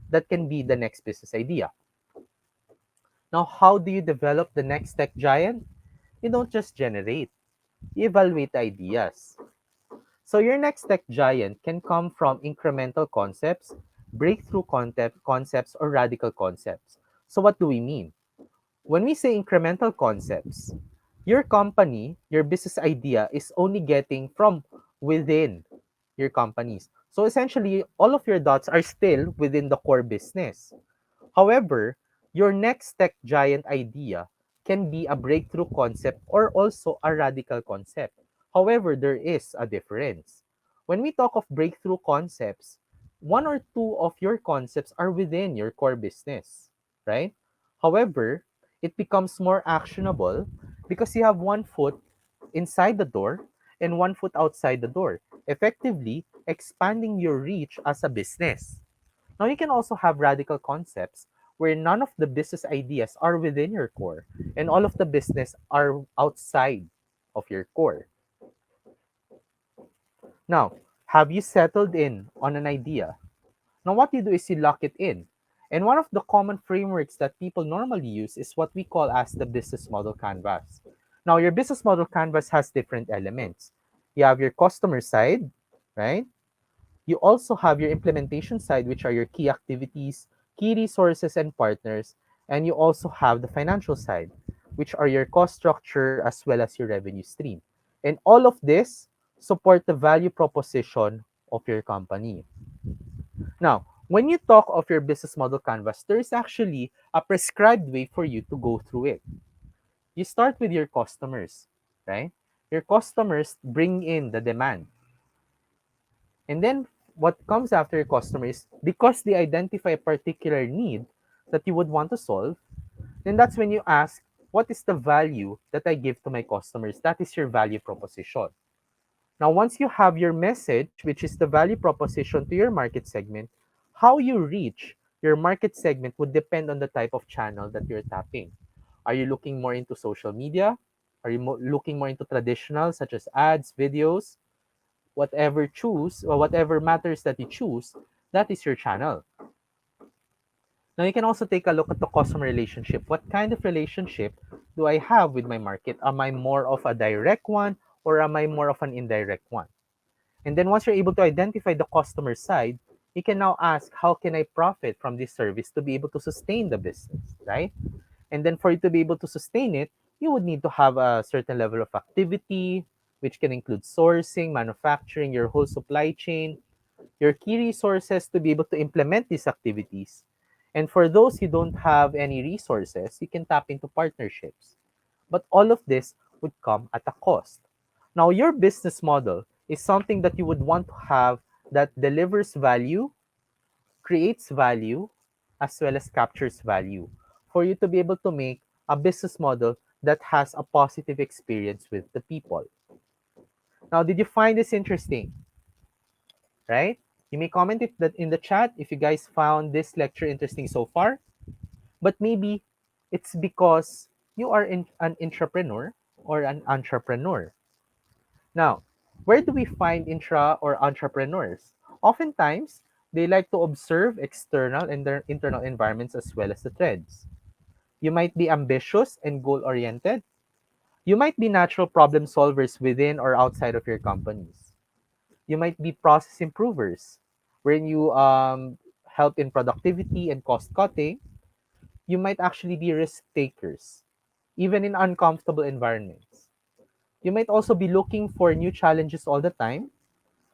that can be the next business idea. Now, how do you develop the next tech giant? You don't just generate, you evaluate ideas. So your next tech giant can come from incremental concepts, breakthrough concepts, or radical concepts. So what do we mean? When we say incremental concepts, your company, your business idea is only getting from within your companies. So essentially, all of your dots are still within the core business. However, your next tech giant idea can be a breakthrough concept or also a radical concept. However, there is a difference. When we talk of breakthrough concepts, one or two of your concepts are within your core business, right? However, it becomes more actionable because you have one foot inside the door and one foot outside the door, effectively expanding your reach as a business. Now, you can also have radical concepts where none of the business ideas are within your core and all of the business are outside of your core. Now, have you settled in on an idea? Now, what you do is you lock it in. And one of the common frameworks that people normally use is what we call as the business model canvas. Now, your business model canvas has different elements. You have your customer side, right? You also have your implementation side, which are your key activities, key resources, and partners. And you also have the financial side, which are your cost structure as well as your revenue stream. And all of this support the value proposition of your company. Now, when you talk of your business model canvas, there is actually a prescribed way for you to go through it. You start with your customers, right? Your customers bring in the demand. And then what comes after your customer is because they identify a particular need that you would want to solve, then that's when you ask, what is the value that I give to my customers? That is your value proposition. Now, once you have your message, which is the value proposition to your market segment, how you reach your market segment would depend on the type of channel that you're tapping. Are you looking more into social media? Are you looking more into traditional, such as ads, videos? Whatever matters that you choose, that is your channel. Now you can also take a look at the customer relationship. What kind of relationship do I have with my market? Am I more of a direct one or am I more of an indirect one? And then once you're able to identify the customer side, you can now ask, how can I profit from this service to be able to sustain the business, right? And then for you to be able to sustain it, you would need to have a certain level of activity, which can include sourcing, manufacturing, your whole supply chain, your key resources to be able to implement these activities. And for those who don't have any resources, you can tap into partnerships. But all of this would come at a cost. Now, your business model is something that you would want to have that delivers value creates value as well as captures value for you to be able to make a business model that has a positive experience with the people. Now, did you find this interesting? Right? You may comment it that in the chat if you guys found this lecture interesting so far. But maybe it's because you are an entrepreneur or an entrepreneur. Now, where do we find intra or entrepreneurs? Oftentimes, they like to observe external and their internal environments as well as the trends. You might be ambitious and goal oriented. You might be natural problem solvers within or outside of your companies. You might be process improvers, wherein you help in productivity and cost cutting. You might actually be risk takers, even in uncomfortable environments. You might also be looking for new challenges all the time,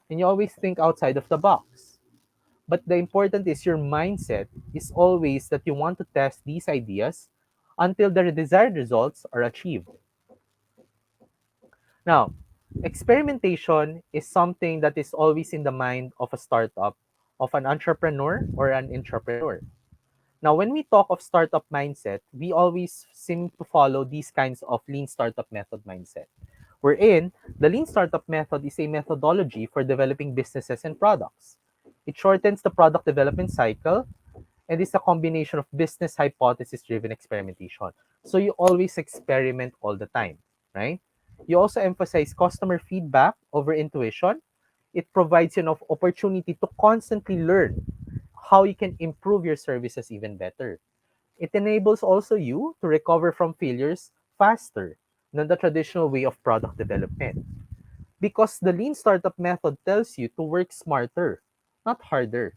and you always think outside of the box. But the important is your mindset is always that you want to test these ideas until the desired results are achieved. Now, experimentation is something that is always in the mind of a startup, of an entrepreneur or an entrepreneur. Now, when we talk of startup mindset, we always seem to follow these kinds of lean startup method mindset. Wherein the lean startup method is a methodology for developing businesses and products. It shortens the product development cycle and is a combination of business hypothesis driven experimentation. So you always experiment all the time, right? You also emphasize customer feedback over intuition. It provides you enough opportunity to constantly learn how you can improve your services even better. It enables also you to recover from failures faster than the traditional way of product development. Because the lean startup method tells you to work smarter, not harder.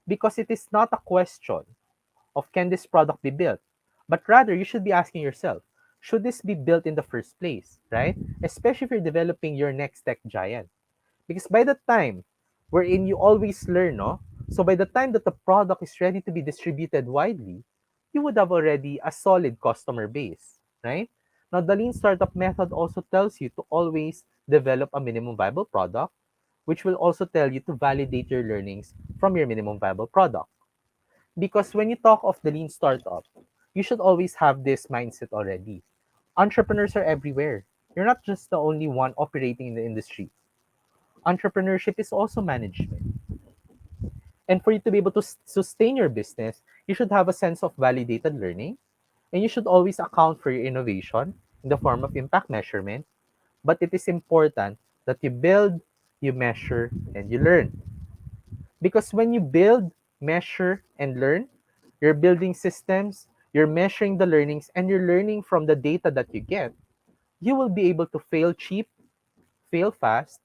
Because it is not a question of can this product be built, but rather you should be asking yourself, should this be built in the first place, right? Especially if you're developing your next tech giant. Because by the time wherein you always learn, no? So by the time that the product is ready to be distributed widely, you would have already a solid customer base, right? Now, the lean startup method also tells you to always develop a minimum viable product, which will also tell you to validate your learnings from your minimum viable product. Because when you talk of the lean startup, you should always have this mindset already. Entrepreneurs are everywhere. You're not just the only one operating in the industry. Entrepreneurship is also management. And for you to be able to sustain your business, you should have a sense of validated learning, and you should always account for your innovation in the form of impact measurement. But it is important that you build, you measure, and you learn. Because when you build, measure, and learn, you're building systems, you're measuring the learnings, and you're learning from the data that you get, you will be able to fail cheap, fail fast,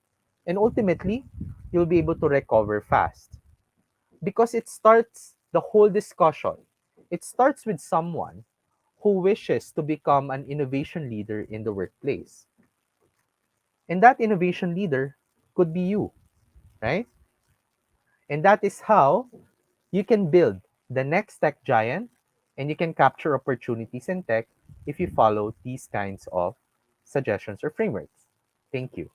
and ultimately, you'll be able to recover fast. Because it starts the whole discussion. It starts with someone who wishes to become an innovation leader in the workplace. And that innovation leader could be you, right? And that is how you can build the next tech giant and you can capture opportunities in tech if you follow these kinds of suggestions or frameworks. Thank you.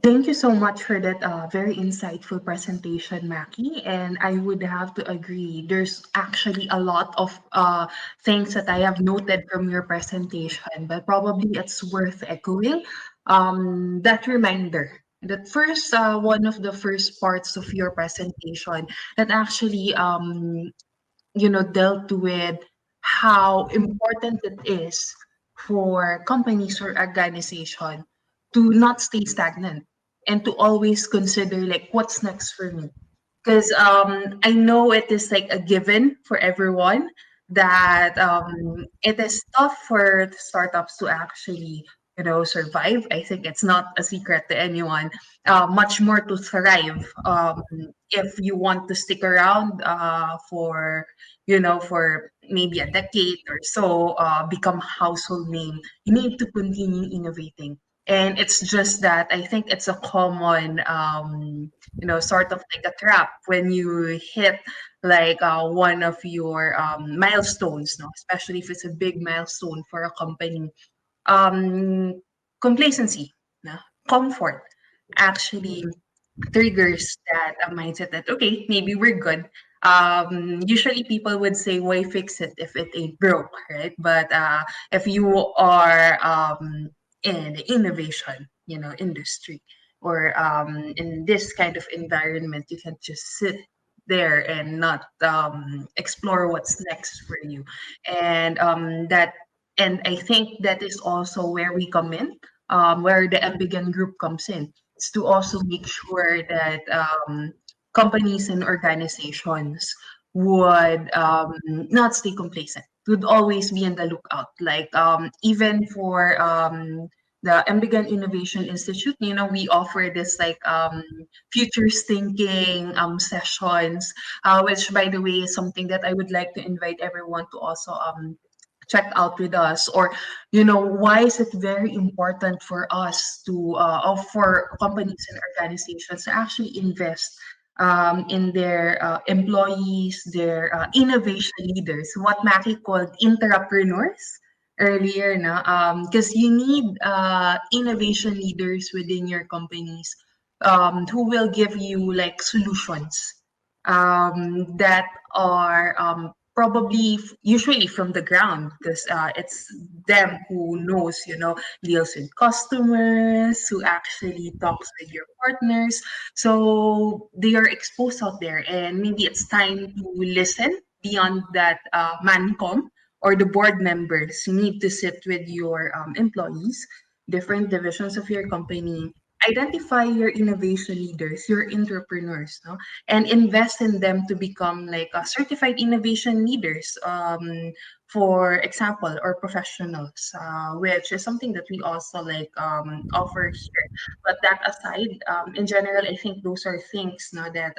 Thank you so much for that very insightful presentation, Maki. And I would have to agree, there's actually a lot of things that I have noted from your presentation, but probably it's worth echoing. That reminder, that first, one of the first parts of your presentation that actually dealt with how important it is for companies or organization to not stay stagnant and to always consider like what's next for me, because I know it is like a given for everyone that it is tough for startups to actually survive. I think it's not a secret to anyone. Much more to thrive. If you want to stick around for maybe a decade or so, become a household name, you need to continue innovating. And it's just that I think it's a common sort of like a trap when you hit like one of your milestones, no? Especially if it's a big milestone for a company. Um, complacency, no? Comfort actually triggers that mindset that okay, maybe we're good. Usually people would say, "Why fix it if it ain't broke?" Right? But if you are in the innovation, industry, or in this kind of environment, you can just sit there and not explore what's next for you, and I think that is also where we come in, where the Embiggen group comes in, is to also make sure that companies and organizations would not stay complacent, would always be on the lookout. Like even for the Embiggen Innovation Institute, we offer this like futures thinking sessions, which by the way is something that I would like to invite everyone to also check out with us. Or why is it very important for us to or for companies and organizations to actually invest in their employees, their innovation leaders, what Mackie called entrepreneurs earlier, na? Because you need innovation leaders within your companies who will give you like solutions that are probably usually from the ground, because it's them who knows, deals with customers, who actually talks with your partners. So they are exposed out there, and maybe it's time to listen beyond that mancom or the board members. You need to sit with your employees, different divisions of your company, identify your innovation leaders, your entrepreneurs, no? And invest in them to become like a certified innovation leaders, for example, or professionals, which is something that we also like offer here. But that aside, in general, I think those are things now that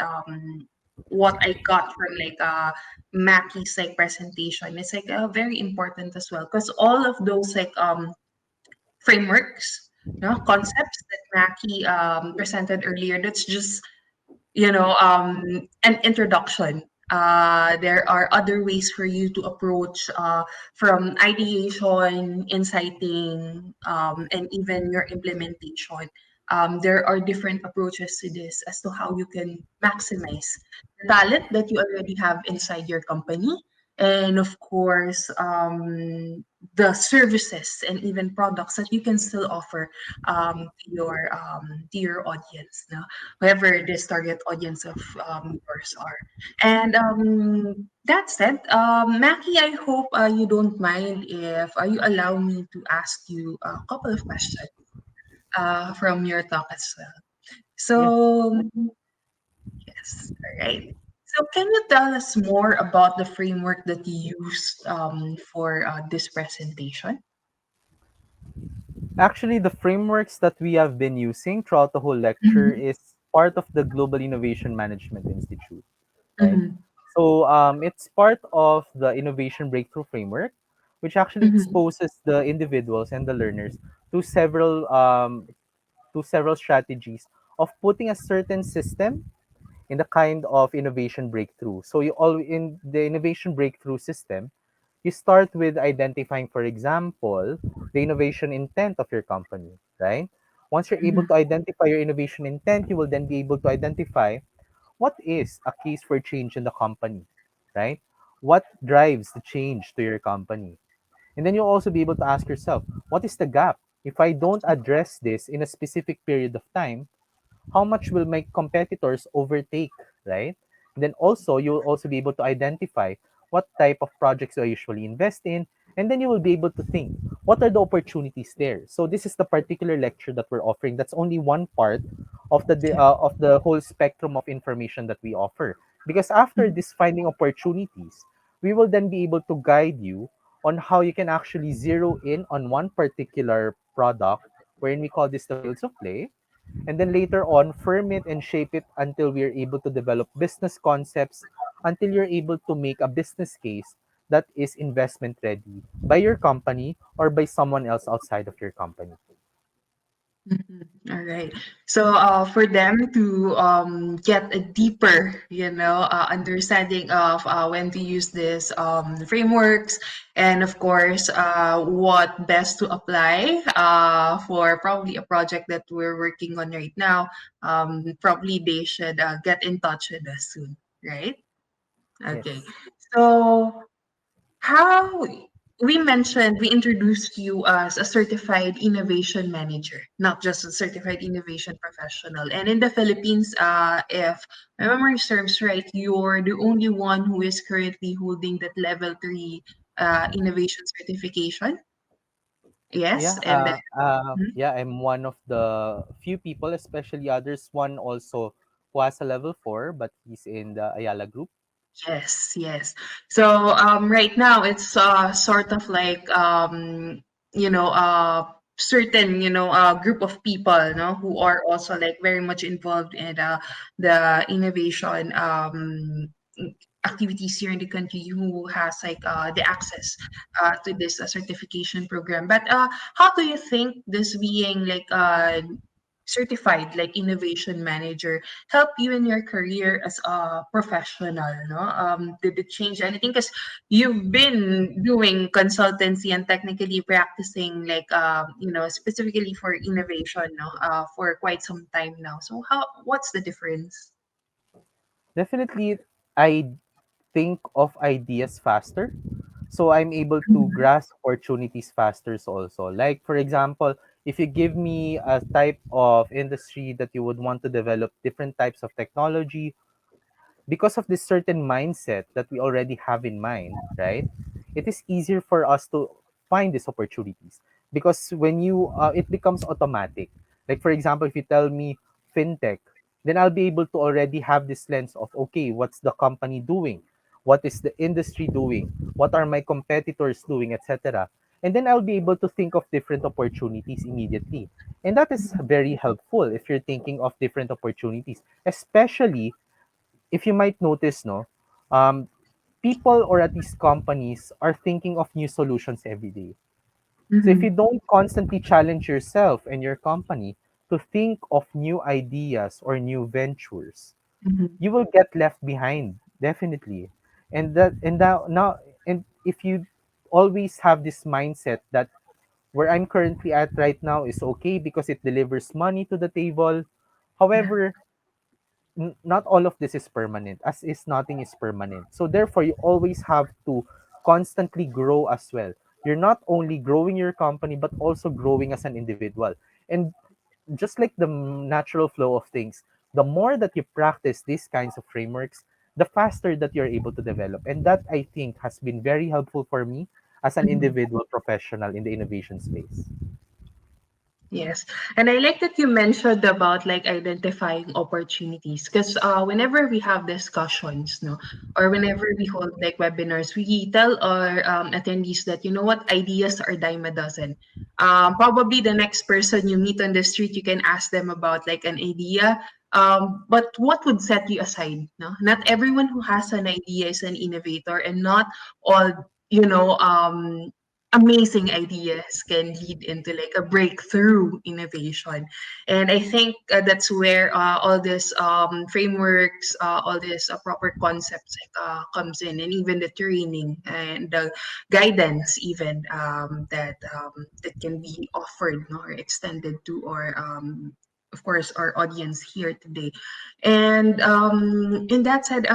what I got from like Mackie's like presentation is like very important as well, because all of those like frameworks, concepts that Mackie presented earlier, that's just an introduction. There are other ways for you to approach, from ideation, inciting, and even your implementation. There are different approaches to this as to how you can maximize the talent that you already have inside your company. And of course, the services and even products that you can still offer to your audience. No? Whoever this target audience of yours are. And that said, Mackie, I hope you don't mind if you allow me to ask you a couple of questions from your talk as well. Yeah. So, yes, all right. So, can you tell us more about the framework that you used for this presentation? Actually, the frameworks that we have been using throughout the whole lecture Mm-hmm. is part of the Global Innovation Management Institute, right? Mm-hmm. So it's part of the Innovation Breakthrough Framework, which actually Mm-hmm. exposes the individuals and the learners to several strategies of putting a certain system in the kind of innovation breakthrough. So you all in the innovation breakthrough system, you start with identifying, for example, the innovation intent of your company, right? Once you're able Mm-hmm. to identify your innovation intent, you will then be able to identify what is a case for change in the company, right? What drives the change to your company? And then you'll also be able to ask yourself, what is the gap? If I don't address this in a specific period of time, how much will my competitors overtake, right? And then also, you'll also be able to identify what type of projects do I usually invest in, and then you will be able to think, what are the opportunities there? So this is the particular lecture that we're offering. That's only one part Yeah. of the whole spectrum of information that we offer. Because after this finding opportunities, we will then be able to guide you on how you can actually zero in on one particular product, wherein we call this the fields of play, and then later on firm it and shape it until we are able to develop business concepts, until you're able to make a business case that is investment ready by your company or by someone else outside of your company. Mhm. All All right. So for them to get a deeper, understanding of when to use this frameworks, and of course, what best to apply for probably a project that we're working on right now, probably they should get in touch with us soon, right? Okay. Yes. So how we introduced you as a certified innovation manager, not just a certified innovation professional. And in the Philippines, if my memory serves right, you're the only one who is currently holding that level 3 innovation certification. Yes, Yeah, and then mhm. yeah, I'm one of the few people, especially others. One also who has a level 4, but he's in the Ayala group. Yes, yes. So right now it's sort of like certain group of people who are also like very much involved in the innovation activities here in the country who has like the access to this certification program. But how do you think this being like certified like innovation manager help you in your career as a professional, no? Did it change anything? Because you've been doing consultancy and technically practicing like specifically for innovation, no, for quite some time now. So what's the difference? Definitely, I think of ideas faster. So I'm able to Mhm. grasp opportunities faster also. Like, for example, if you give me a type of industry that you would want to develop different types of technology, because of this certain mindset that we already have in mind, right? It is easier for us to find these opportunities because when it becomes automatic. Like for example, if you tell me fintech, then I'll be able to already have this lens of okay, what's the company doing? What is the industry doing? What are my competitors doing, etc. And then I'll be able to think of different opportunities immediately. And that is very helpful if you're thinking of different opportunities, especially if you might notice, no, um, people or at least companies are thinking of new solutions every day. So if you Mhm. don't constantly challenge yourself and your company to think of new ideas or new ventures, Mhm. you will get left behind, definitely. And if you always have this mindset that where I'm currently at right now is okay because it delivers money to the table. Yeah. However, not all of this is permanent, as is nothing is permanent. So therefore you always have to constantly grow as well. You're not only growing your company but also growing as an individual. And just like the natural flow of things, the more that you practice these kinds of frameworks, the faster that you're able to develop. And that I think has been very helpful for me as an Mhm. individual professional in the innovation space. Yes. And I like that you mentioned about like identifying opportunities because whenever we have discussions, no, or whenever we hold like webinars, we tell our attendees that, you know what, ideas are dime a dozen. Probably the next person you meet on the street, you can ask them about like an idea. But what would set you aside? No, not everyone who has an idea is an innovator, and not all, you know, um, amazing ideas can lead into like a breakthrough innovation. And I think that's where all this frameworks, all this proper concepts comes in, and even the training and the guidance even that can be offered, no, or extended to our of course our audience here today. And in that said,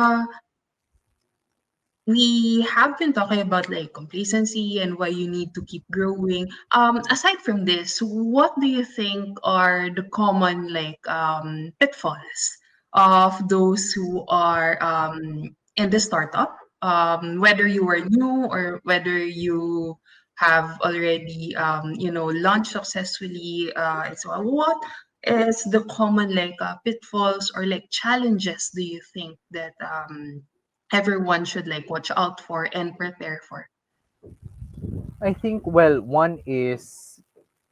we have been talking about like complacency and why you need to keep growing. Aside from this, what do you think are the common like pitfalls of those who are in the startup? Whether you are new or whether you have already launched successfully, and so on. What is the common like pitfalls or like challenges do you think that everyone should like watch out for and prepare for? I think, well, one is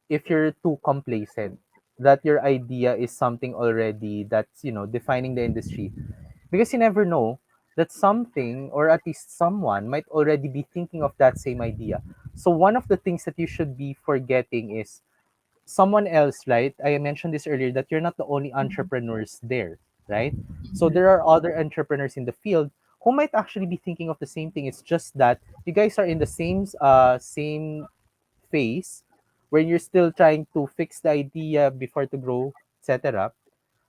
if you're too complacent, that your idea is something already that's, defining the industry. Because you never know that something or at least someone might already be thinking of that same idea. So one of the things that you should be forgetting is someone else, right? I mentioned this earlier that you're not the only entrepreneurs there, right? So Mhm. there are other entrepreneurs in the field who might actually be thinking of the same thing. It's just that you guys are in the same phase where you're still trying to fix the idea before to grow, etc.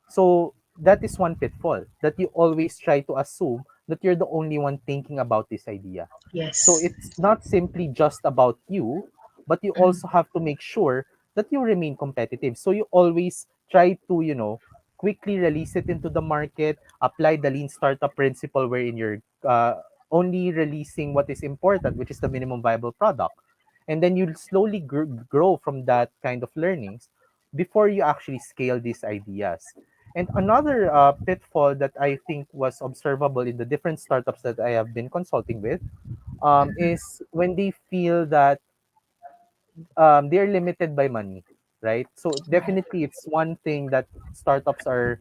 So that is one pitfall that you always try to assume that you're the only one thinking about this idea. So Yes. it's not simply just about you, but you also have to make sure that you remain competitive. So you always try to, quickly release it into the market, apply the lean startup principle wherein you're only releasing what is important, which is the minimum viable product. And then you'll slowly grow from that kind of learnings before you actually scale these ideas. And another pitfall that I think was observable in the different startups that I have been consulting with is when they feel that they're limited by money, right? So Right. definitely, it's one thing that startups are,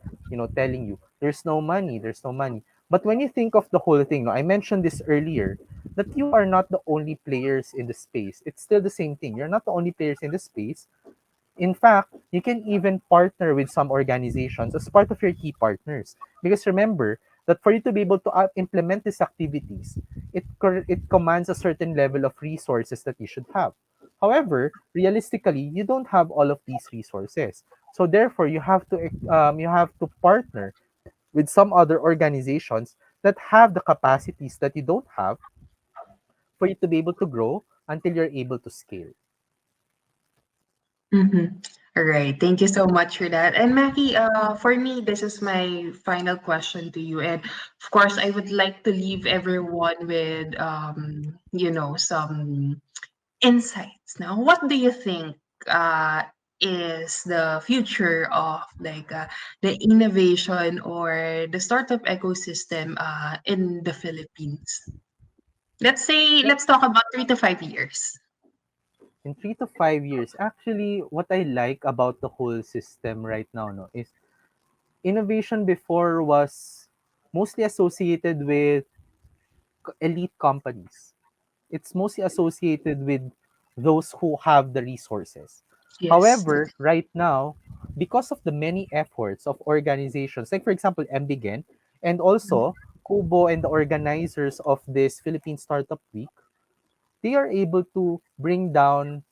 telling you there's no money, there's no money. But when you think of the whole thing, no, I mentioned this earlier that you are not the only players in the space. It's still the same thing. You're not the only players in the space. In fact, you can even partner with some organizations as part of your key partners. Because remember that for you to be able to implement these activities, it commands a certain level of resources that you should have. However, realistically, you don't have all of these resources. So therefore, you have to partner with some other organizations that have the capacities that you don't have for you to be able to grow until you're able to scale. Mm-hmm. All right. Thank you so much for that. And Mackie, for me, this is my final question to you. And of course, I would like to leave everyone with, some insights. Now, what do you think uh, is the future of the innovation or the startup ecosystem in the Philippines? Let's talk about 3 to 5 years. In 3 to 5 years, actually, what I like about the whole system right now, no, is innovation before was mostly associated with elite companies. It's mostly associated with those who have the resources. Yes. However, right now, because of the many efforts of organizations, like for example, Embiggen, and also Kubo and the organizers of this Philippine Startup Week, they are able to bring down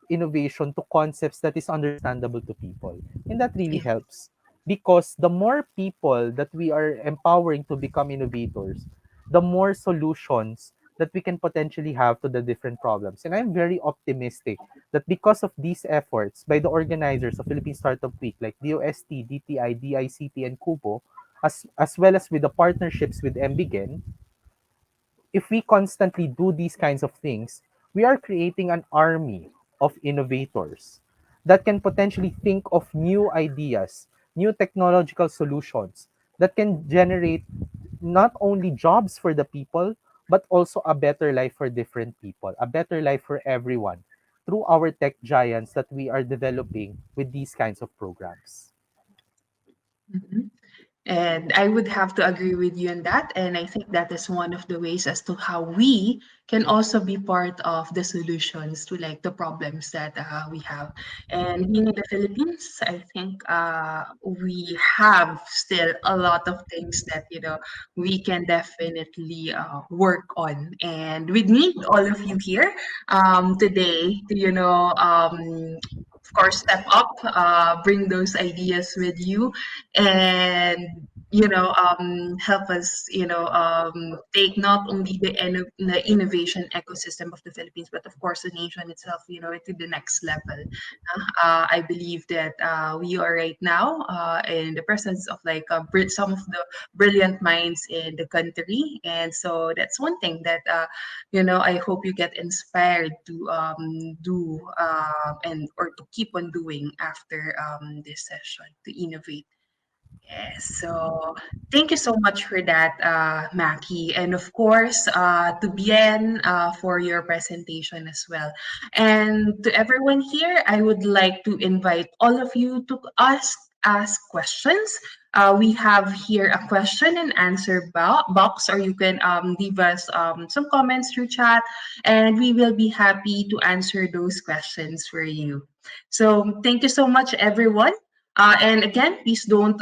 innovation to concepts that is understandable to people. And that really Yeah. helps because the more people that we are empowering to become innovators, the more solutions that we can potentially have to the different problems. And I'm very optimistic that because of these efforts by the organizers of Philippine Startup Week like DOST, DTI, DICT, and Kubo, as well as with the partnerships with Embiggen, if we constantly do these kinds of things, we are creating an army of innovators that can potentially think of new ideas, new technological solutions that can generate not only jobs for the people, but also a better life for different people, a better life for everyone through our tech giants that we are developing with these kinds of programs. Mhm. And I would have to agree with you on that. And I think that is one of the ways as to how we can also be part of the solutions to the problems that we have. And being in the Philippines, I think we have still a lot of things that we can definitely work on. And we need all of you here today to of course step up, bring those ideas with you, and help us take not only the innovation ecosystem of the Philippines, but of course the nation itself, to the next level. I believe that we are right now in the presence of some of the brilliant minds in the country, and so that's one thing that I hope you get inspired to do and or to keep on doing after this session to innovate. Yes, so thank you so much for that, Maki. And of course, to Bien for your presentation as well. And to everyone here, I would like to invite all of you to ask questions. We have here a question and answer box, or you can leave us some comments through chat, and we will be happy to answer those questions for you. So thank you so much, everyone. And again, please don't,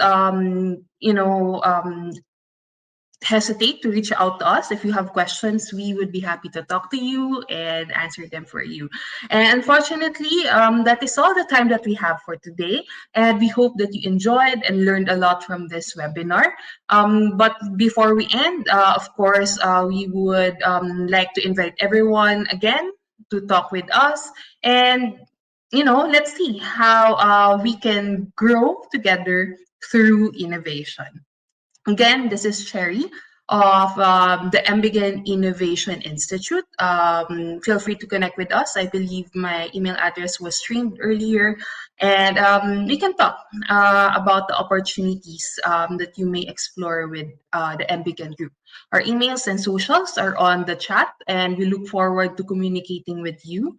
hesitate to reach out to us. If you have questions, we would be happy to talk to you and answer them for you. And unfortunately, that is all the time that we have for today. And we hope that you enjoyed and learned a lot from this webinar. But before we end, of course, we would like to invite everyone again to talk with us. And, let's see how we can grow together through innovation. Again, this is Sherry of the Embiggen Innovation Institute. Feel free to connect with us. I believe my email address was streamed earlier, and we can talk about the opportunities that you may explore with the Embiggen group. Our emails and socials are on the chat, and we look forward to communicating with you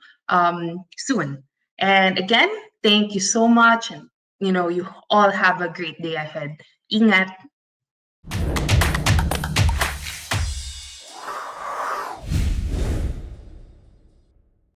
soon. And again, thank you so much, and you all have a great day ahead. Ingat.